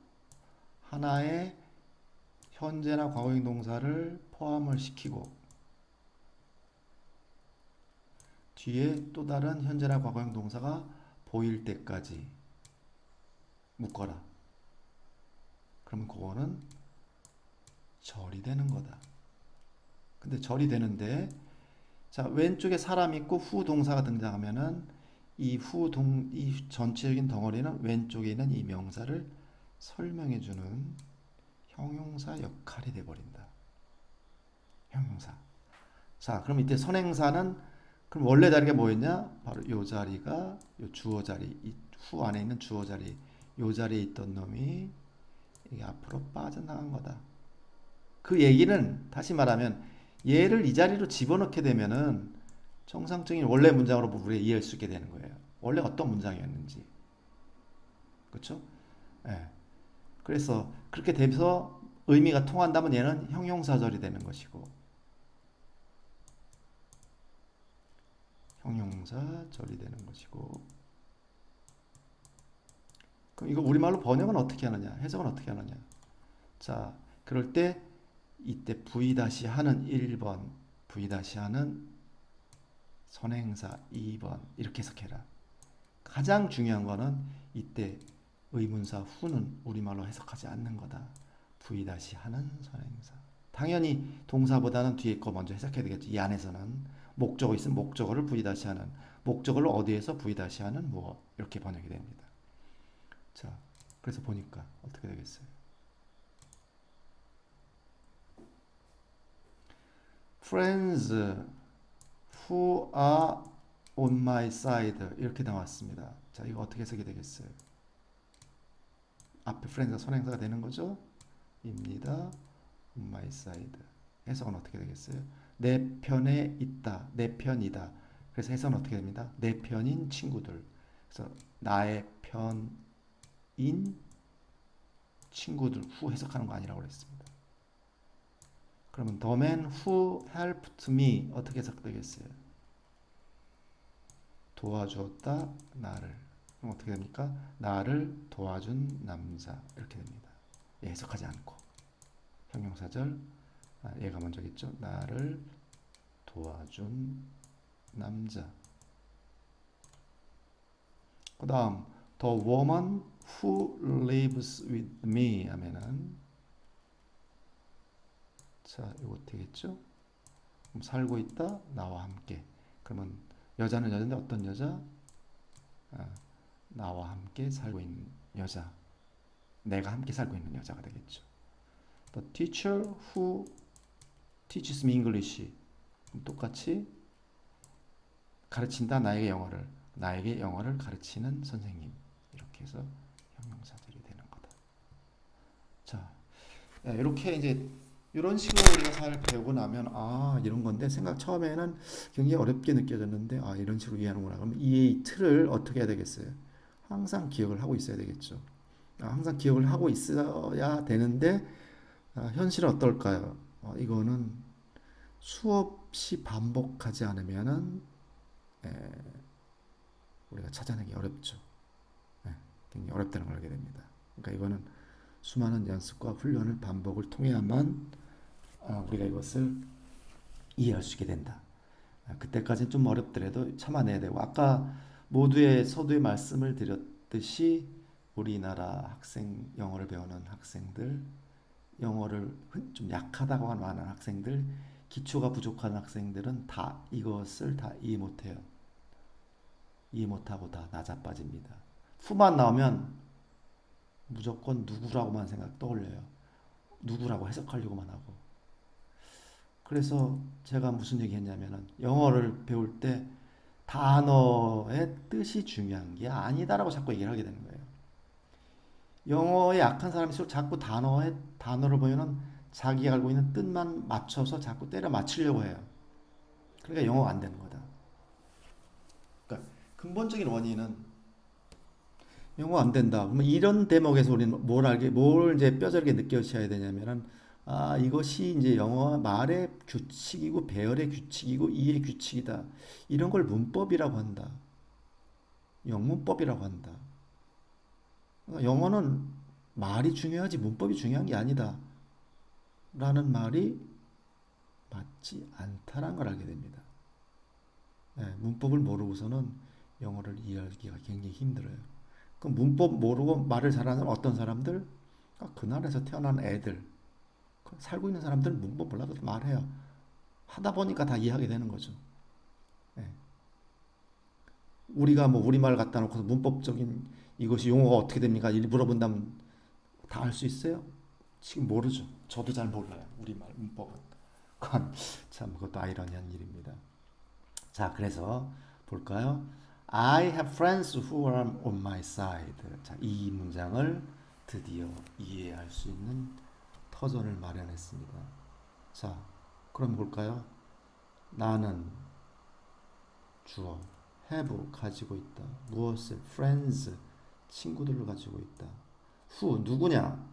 하나의 현재나 과거형 동사를 포함을 시키고 뒤에 또 다른 현재나 과거형 동사가 보일 때까지 묶어라. 그러면 그거는 절이 되는 거다. 근데 절이 되는데 자, 왼쪽에 사람 있고 후 동사가 등장하면은 이 전체적인 덩어리는 왼쪽에 있는 이 명사를 설명해 주는 형용사 역할이 돼 버린다. 형용사. 자, 그럼 이때 선행사는 그럼 원래 자리가 뭐였냐? 바로 요 자리가 요 주어 자리, 이 후 안에 있는 주어 자리, 요 자리에 있던 놈이 이게 앞으로 빠져나간 거다. 그 얘기는 다시 말하면 얘를 이 자리로 집어넣게 되면은 정상적인 원래 문장으로 우리가 이해할 수 있게 되는 거예요. 원래 어떤 문장이었는지. 그렇죠? 예. 그래서 그렇게 돼서 의미가 통한다면 얘는 형용사절이 되는 것이고 형용사절이 되는 것이고 그럼 이거 우리말로 번역은 어떻게 하느냐? 해석은 어떻게 하느냐? 자, 그럴 때 이때 V-하는 1번, V-하는 선행사 2번 이렇게 해석해라. 가장 중요한 거는 이때 의문사 후는 우리말로 해석하지 않는 거다. V-하는 선행사. 당연히 동사보다는 뒤에 거 먼저 해석해야 되겠죠. 이 안에서는 목적어 있으면 목적어를 V-하는, 목적어를 어디에서 V-하는 무엇 이렇게 번역이 됩니다. 자, 그래서 보니까 어떻게 되겠어요? Friends who are on my side 이렇게 나왔습니다. 자, 이거 어떻게 해석이 되겠어요? 앞에 friends가 선행사가 되는 거죠? 입니다. on my side. 해석은 어떻게 되겠어요? 내 편에 있다. 내 편이다. 그래서 해석은 어떻게 됩니다? 내 편인 친구들. 그래서 나의 편인 친구들 후 해석하는 거 아니라고 그랬습니다. 그러면 the man who helped me 어떻게 해석되겠어요? 도와주었다 나를. 그럼 어떻게 됩니까? 나를 도와준 남자 이렇게 됩니다. 예, 해석하지 않고 형용사절 얘가 먼저겠죠. 나를 도와준 남자. 그 다음 the woman who lives with me 하면은 자 이거 되겠죠. 그럼 살고 있다 나와 함께. 그러면 여자는 여자인데 어떤 여자? 나와 함께 살고 있는 여자. 내가 함께 살고 있는 여자가 되겠죠. The teacher who teaches me English. 똑같이 가르친다 나에게 영어를 가르치는 선생님. 이렇게 해서 형용사들이 되는 거다. 자, 이렇게 이제 이런 식으로 우리가 잘 배우고 나면 이런 건데 처음에는 굉장히 어렵게 느껴졌는데 이런 식으로 이해하는구나. 그럼 이 틀을 어떻게 해야 되겠어요? 항상 기억을 하고 있어야 되겠죠. 항상 기억을 하고 있어야 되는데 현실은 어떨까요? 이거는 수없이 반복하지 않으면은 우리가 찾아내기 어렵죠. 굉장히 어렵다는 걸 알게 됩니다. 그러니까 이거는 수많은 연습과 훈련을 반복을 통해야만 우리가 이것을 이해할 수 있게 된다. 그때까지는 좀 어렵더라도 참아내야 되고 아까 모두의 서두에 말씀을 드렸듯이 우리나라 영어를 배우는 학생들, 영어를 좀 약하다고 하는 학생들, 기초가 부족한 학생들은 다 이것을 다 이해 못해요. 이해 못하고 다 낮아빠집니다. 후만 나오면 무조건 누구라고만 떠올려요. 누구라고 해석하려고만 하고. 그래서 제가 무슨 얘기 했냐면은 영어를 배울 때 단어의 뜻이 중요한 게 아니다라고 자꾸 얘기를 하게 되는 거예요. 영어에 약한 사람일수록 자꾸 단어를 보면은 자기가 알고 있는 뜻만 맞춰서 자꾸 때려 맞추려고 해요. 그러니까 영어가 안 되는 거다. 그러니까 근본적인 원인은 영어 안 된다. 그러면 이런 대목에서 우리는 뭘 이제 뼈저리게 느껴셔야 되냐면은 이것이 이제 영어 말의 규칙이고 배열의 규칙이고 이해의 규칙이다. 이런 걸 문법이라고 한다. 영문법이라고 한다. 그러니까 영어는 말이 중요하지 문법이 중요한 게 아니다. 라는 말이 맞지 않다라는 걸 알게 됩니다. 문법을 모르고서는 영어를 이해하기가 굉장히 힘들어요. 그럼 문법 모르고 말을 잘하는 어떤 사람들? 그 나라에서 태어난 애들, 살고 있는 사람들은 문법 몰라도 말해요. 하다 보니까 다 이해하게 되는 거죠. 예. 우리가 우리말 갖다 놓고서 문법적인 이것이 용어가 어떻게 됩니까? 물어본다면 다 알 수 있어요? 지금 모르죠. 저도 잘 몰라요. 우리말 문법은. 참 그것도 아이러니한 일입니다. 자, 그래서 볼까요? I have friends who are on my side. 자, 이 문장을 드디어 이해할 수 있는 터전을 마련했습니다. 자, 그럼 볼까요? 나는 주어 have 가지고 있다. 무엇을? friends 친구들을 가지고 있다. who 누구냐?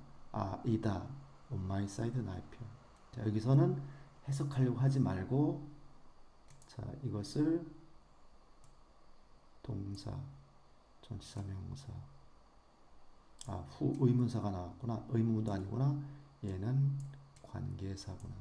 이다. on my side 나의 편. 자, 여기서는 해석하려고 하지 말고 자, 이것을 동사, 전치사, 명사 후 의문사가 나왔구나. 의문도 아니구나. 얘는 관계사구나.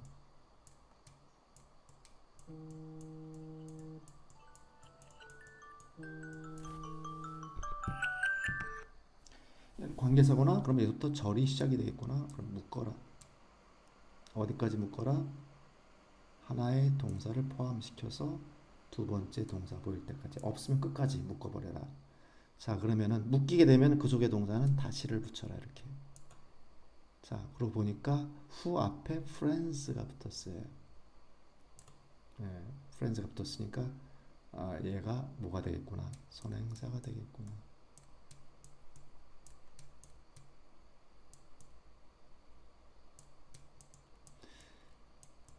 관계사구나. 그럼 여기서부터 절이 시작이 되겠구나. 그럼 묶어라. 어디까지 묶어라? 하나의 동사를 포함시켜서 두 번째 동사 보일 때까지. 없으면 끝까지 묶어버려라. 자, 그러면은 묶이게 되면 그 속의 동사는 다시를 붙여라. 이렇게. 자, 그러고 보니까 후 앞에 friends가 붙었어요. 네, friends가 붙었으니까 얘가 뭐가 되겠구나. 선행사가 되겠구나.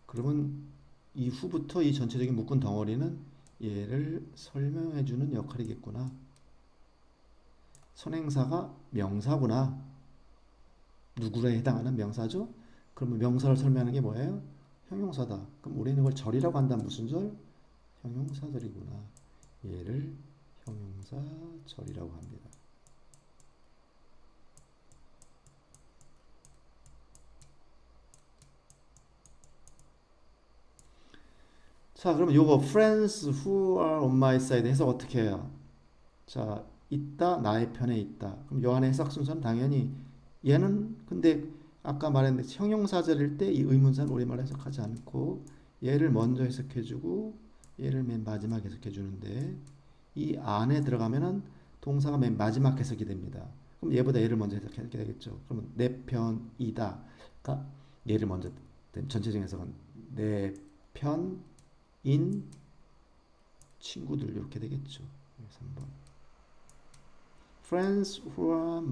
그러면 이 후부터 이 전체적인 묶은 덩어리는 얘를 설명해주는 역할이겠구나. 선행사가 명사구나. 누구에 해당하는 명사죠? 그러면 명사를 설명하는 게 뭐예요? 형용사다. 그럼 우리는 이걸 절이라고 한다면 무슨 절? 형용사절이구나. 얘를 형용사절이라고 합니다. 자, 그러면 요거 friends who are on my side 해석 어떻게 해요? 자, 있다, 나의 편에 있다. 그럼 요 안에 해석 순서는 당연히 얘는 근데 아까 말했는데 형용사절일 때 이 의문사는 우리말로 해석하지 않고 얘를 먼저 해석해주고 얘를 맨 마지막 해석해주는데 이 안에 들어가면은 동사가 맨 마지막 해석이 됩니다. 그럼 얘보다 얘를 먼저 해석하게 되겠죠. 그러면 내 편이다. 그러니까 얘를 먼저 전체적인 해석은 내 편인 친구들 이렇게 되겠죠. 3번. Friends who are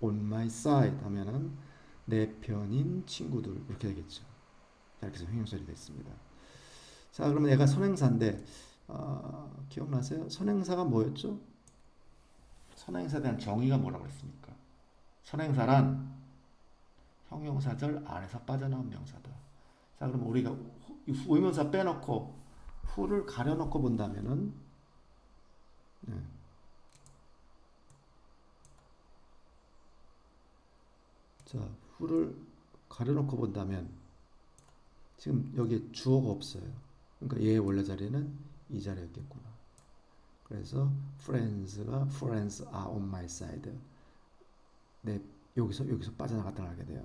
on my side 하면은 내 편인 친구들 이렇게 되겠죠. 이렇게 해서 형용사절이 됐습니다. 자, 그러면 얘가 선행사인데 기억나세요? 선행사가 뭐였죠? 선행사에 대한 정의가 뭐라고 했습니까? 선행사란 형용사절 안에서 빠져나온 명사다. 자, 그럼 우리가 의문사 빼놓고 후를 가려놓고 본다면은 네. 자, 후를 가려놓고 본다면 지금 여기에 주어가 없어요. 그러니까 얘의 원래 자리는 이 자리였겠구나. 그래서 friends가 friends are on my side. 네, 여기서 빠져나갔다 나가게 돼요.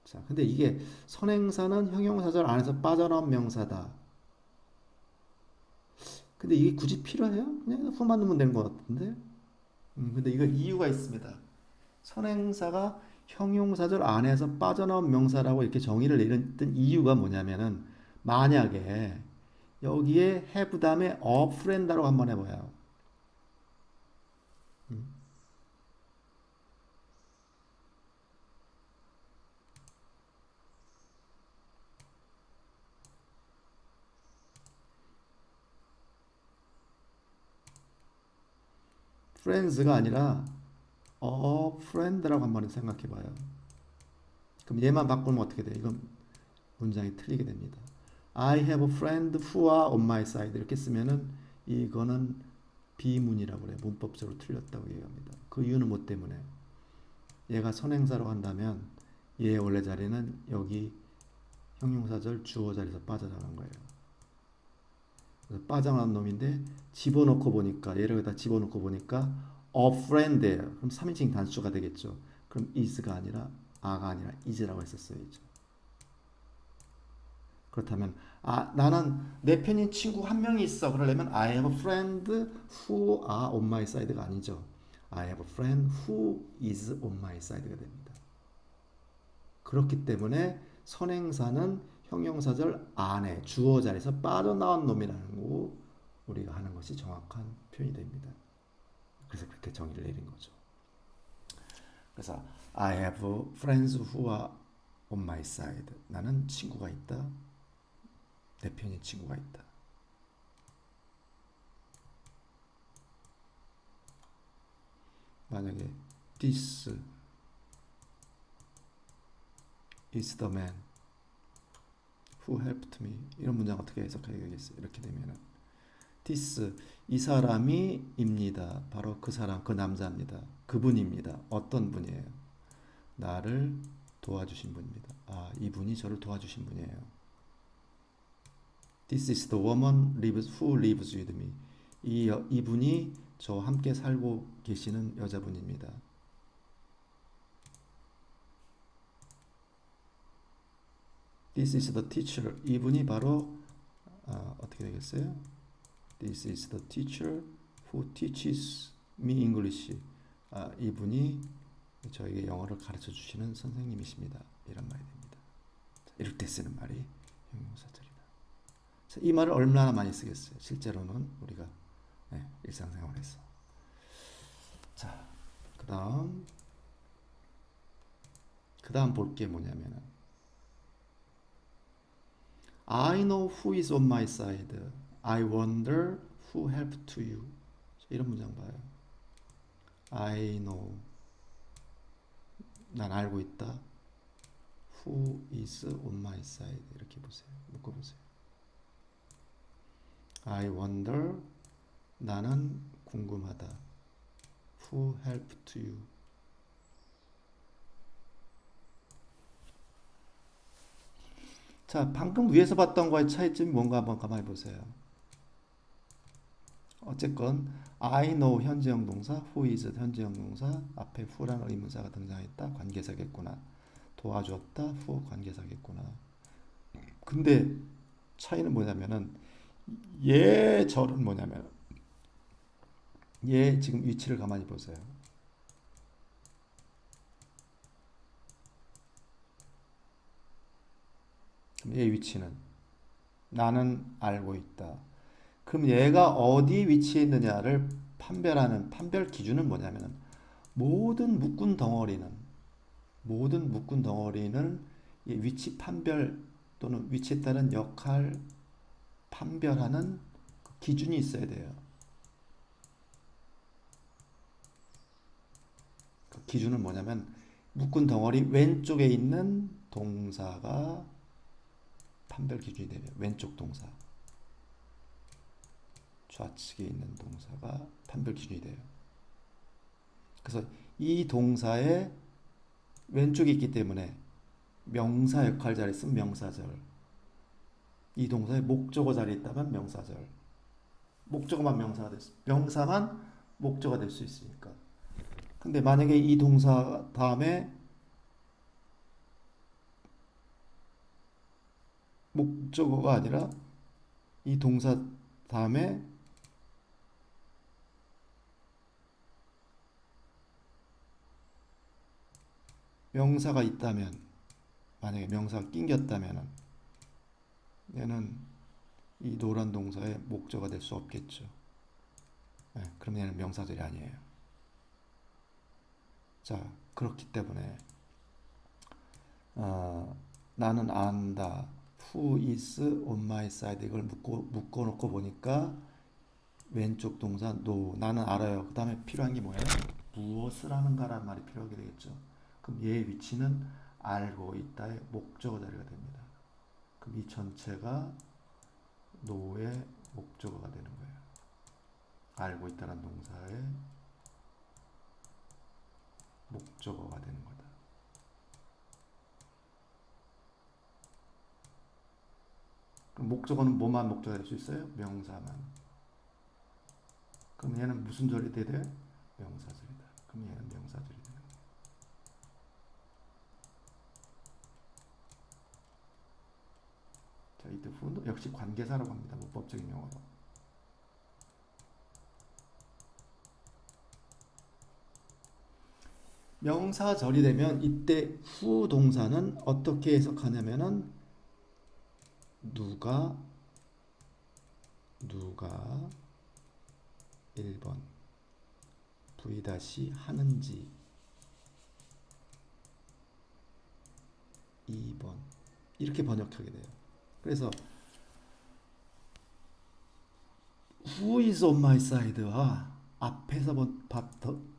자, 근데 이게 선행사는 형용사절 안에서 빠져나온 명사다. 근데 이게 굳이 필요해요? 그냥 후만 넣으면 되는 것 같은데. 근데 이거 이유가 있습니다. 선행사가 형용사절 안에서 빠져나온 명사라고 이렇게 정의를 내렸던 이유가 뭐냐면은 만약에 여기에 have 다음에 a friend라고 한번 해봐요. friends가 아니라 a friend라고 한번 생각해봐요. 그럼 얘만 바꾸면 어떻게 돼요? 이건 문장이 틀리게 됩니다. I have a friend who are on my side 이렇게 쓰면은 이거는 비문이라고 그래요. 문법적으로 틀렸다고 얘기합니다. 그 이유는 뭐 때문에? 얘가 선행사로 한다면 얘의 원래 자리는 여기 형용사절 주어 자리에서 빠져나간 거예요. 그래서 빠져나간 놈인데 집어넣고 보니까 얘를 여기다 집어넣고 보니까 a friend예요. 그럼 3인칭 단수가 되겠죠. 그럼 is가 아니라 a가 아니라 is라고 했었어야죠. 그렇다면 나는 내 편인 친구 한 명이 있어. 그러려면 I have a friend who are on my side가 아니죠. I have a friend who is on my side가 됩니다. 그렇기 때문에 선행사는 형용사절 안에 주어 자리에서 빠져나온 놈이라는 거 우리가 하는 것이 정확한 표현이 됩니다. 그래서 그렇게 정의를 내린 거죠. 그래서 I have friends who are on my side. 나는 친구가 있다. 내 편인 친구가 있다. 만약에 this is the man who helped me 이런 문장 어떻게 해석해야겠어요? 이렇게 되면은 this 이 사람이입니다. 바로 그 사람, 그 남자입니다. 그분입니다. 어떤 분이에요? 나를 도와주신 분입니다. 아, 이분이 저를 도와주신 분이에요. This is the woman who lives with me. 이분이 저와 함께 살고 계시는 여자분입니다. This is the teacher. 이분이 바로 어떻게 되겠어요? This is the teacher who teaches me English. 이분이 저에게 영어를 가르쳐 주시는 선생님이십니다. 이런 말이 됩니다. 이럴 때 쓰는 말이 형용사절이다. 이 말을 얼마나 많이 쓰겠어요? 실제로는 우리가 일상생활에서. 자, 그다음 볼 게 뭐냐면은 I know who is on my side. I wonder who helped to you. 이런 문장 봐요. I know. 난 알고 있다. Who is on my side. 이렇게 보세요. 묶어보세요. I wonder. 나는 궁금하다. Who helped you. 자, 방금 위에서 봤던 거의 차이점이 뭔가 한번 가만히 보세요. 어쨌건 I know 현재형 동사, who is 현재형 동사, 앞에 who라는 의문사가 등장했다. 관계사겠구나. 도와줬다. who 관계사겠구나. 근데 차이는 뭐냐면은 얘 절은 뭐냐면 얘 지금 위치를 가만히 보세요. 얘 위치는 나는 알고 있다. 그럼 얘가 어디 위치해 있느냐를 판별하는 판별 기준은 뭐냐면은 모든 묶은 덩어리는 이 위치 판별 또는 위치에 따른 역할 판별하는 기준이 있어야 돼요. 그 기준은 뭐냐면 묶은 덩어리 왼쪽에 있는 동사가 판별 기준이 되면 왼쪽 동사, 좌측에 있는 동사가 판별 기준이 돼요. 그래서 이 동사의 왼쪽에 있기 때문에 명사 역할 자리에 있으면 명사절, 이 동사의 목적어 자리에 있다면 명사절, 목적어만 명사가 될 수, 명사만 목적어가 될 수 있으니까. 근데 만약에 이 동사 다음에 목적어가 아니라 이 동사 다음에 명사가 있다면, 만약에 명사가 낑겼다면 얘는 이 노란 동사의 목적어가 될 수 없겠죠. 그럼 얘는 명사절이 아니에요. 자, 그렇기 때문에 나는 안다. Who is on my side. 이걸 묶어놓고 보니까 왼쪽 동사 no. 나는 알아요. 그 다음에 필요한 게 뭐예요? 무엇을 하는가라는 말이 필요하게 되겠죠. 그럼 얘의 위치는 알고 있다의 목적어 자리가 됩니다. 그럼 이 전체가 no의 목적어가 되는 거예요. 알고 있다는 동사의 목적어가 되는 거다. 그럼 목적어는 뭐만 목적어가 될 수 있어요? 명사만. 그럼 얘는 무슨 절이 돼야 돼요? 명사절이다. 그럼 얘는 명사절이 되는 거예요. 자, 이때 who는 역시 관계사라고 합니다. 문법적인 용어로. 명사절이 되면 이때 who 동사는 어떻게 해석하냐면은 누가 1번 V- 하는지 2번 이렇게 번역하게 돼요. 그래서 Who is on my side와 앞에서 봤던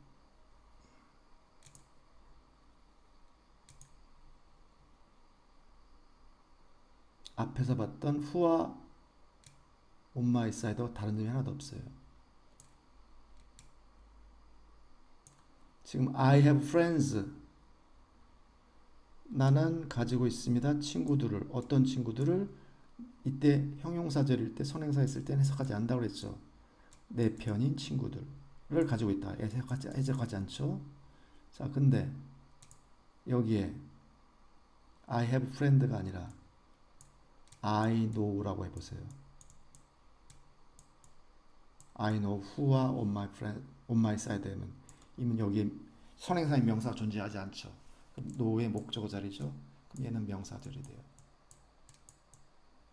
who와 on my side하고 다른 점이 하나도 없어요. 지금 I have friends. 나는 가지고 있습니다. 친구들을. 어떤 친구들을? 이때 형용사절일 때 선행사 했을 때는 해석하지 않는다고 그랬죠. 내 편인 친구들을 가지고 있다. 해석하지 않죠. 자, 근데 여기에 I have friend가 아니라 I know라고 해보세요. I know who와 on my friend, on my side 되면 이면 여기에 선행사인 명사가 존재하지 않죠. 그럼 know의 목적어 자리죠. 그럼 얘는 명사절이 돼요.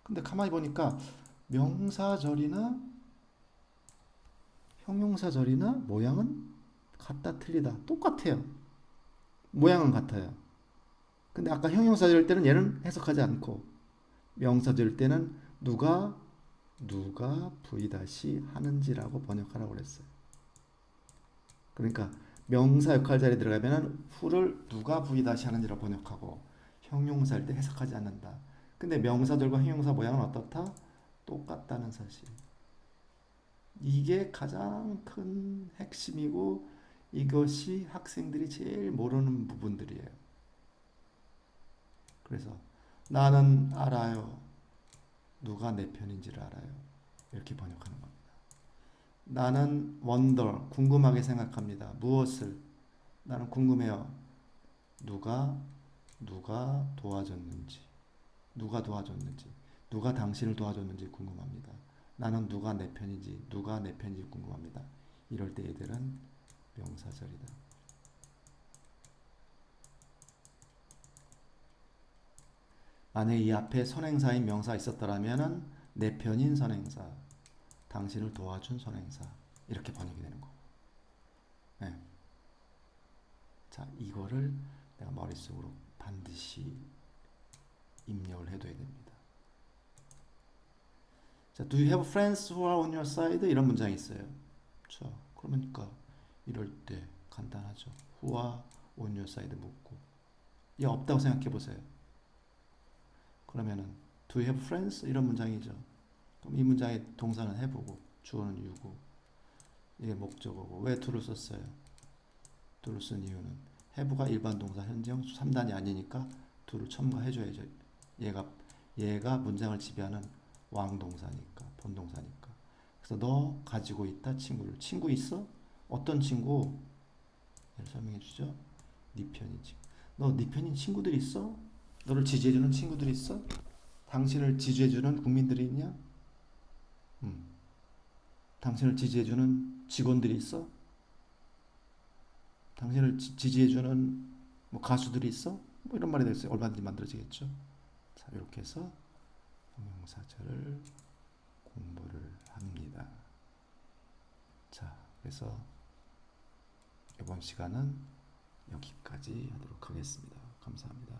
근데 가만히 보니까 명사절이나 형용사절이나 모양은 같다 틀리다 똑같아요. 모양은 같아요. 근데 아까 형용사절 때는 얘는 해석하지 않고 명사절 때는 누가 V 다시 하는지라고 번역하라고 그랬어요. 그러니까 명사 역할 자리에 들어가면은 who를 누가 V 다시 하는지라고 번역하고 형용사일 때 해석하지 않는다. 근데 명사절과 형용사 모양은 어떻다? 똑같다는 사실. 이게 가장 큰 핵심이고 이것이 학생들이 제일 모르는 부분들이에요. 그래서 나는 알아요. 누가 내 편인지를 알아요. 이렇게 번역하는 겁니다. 나는 wonder, 궁금하게 생각합니다. 무엇을? 나는 궁금해요. 누가 도와줬는지, 누가 도와줬는지, 누가 당신을 도와줬는지 궁금합니다. 나는 누가 내 편인지, 누가 내 편인지 궁금합니다. 이럴 때 얘들은 명사절이다. 만약에 이 앞에 선행사인 명사가 있었더라면 내 편인 선행사, 당신을 도와준 선행사 이렇게 번역이 되는 거고. 네. 자, 이거를 내가 머릿속으로 반드시 입력을 해둬야 됩니다. 자, do you have friends who are on your side? 이런 문장이 있어요. 자, 그러니까 이럴 때 간단하죠. who와 on your side 묻고 얘 없다고 생각해 보세요. 그러면은 do you have friends? 이런 문장이죠. 그럼 이 문장의 동사는 해보고 주어는 you고 이게 목적어고 왜 do를 썼어요? do를 쓴 이유는 have가 일반 동사 현재형 3단이 아니니까 do를 첨가해줘야죠. 얘가 문장을 지배하는 왕동사니까 본동사니까. 그래서 너 가지고 있다 친구를. 친구 있어? 어떤 친구? 설명해 주죠. 네 편인 친구. 너 네 편인 친구들 있어? 너를 지지해주는 친구들이 있어? 당신을 지지해주는 국민들이 있냐? 당신을 지지해주는 직원들이 있어? 당신을 지지해주는 뭐 가수들이 있어? 뭐 이런 말이 됐어요. 얼마든지 만들어지겠죠. 자, 이렇게 해서 형용사절을 공부를 합니다. 자, 그래서 이번 시간은 여기까지 하도록 하겠습니다. 감사합니다.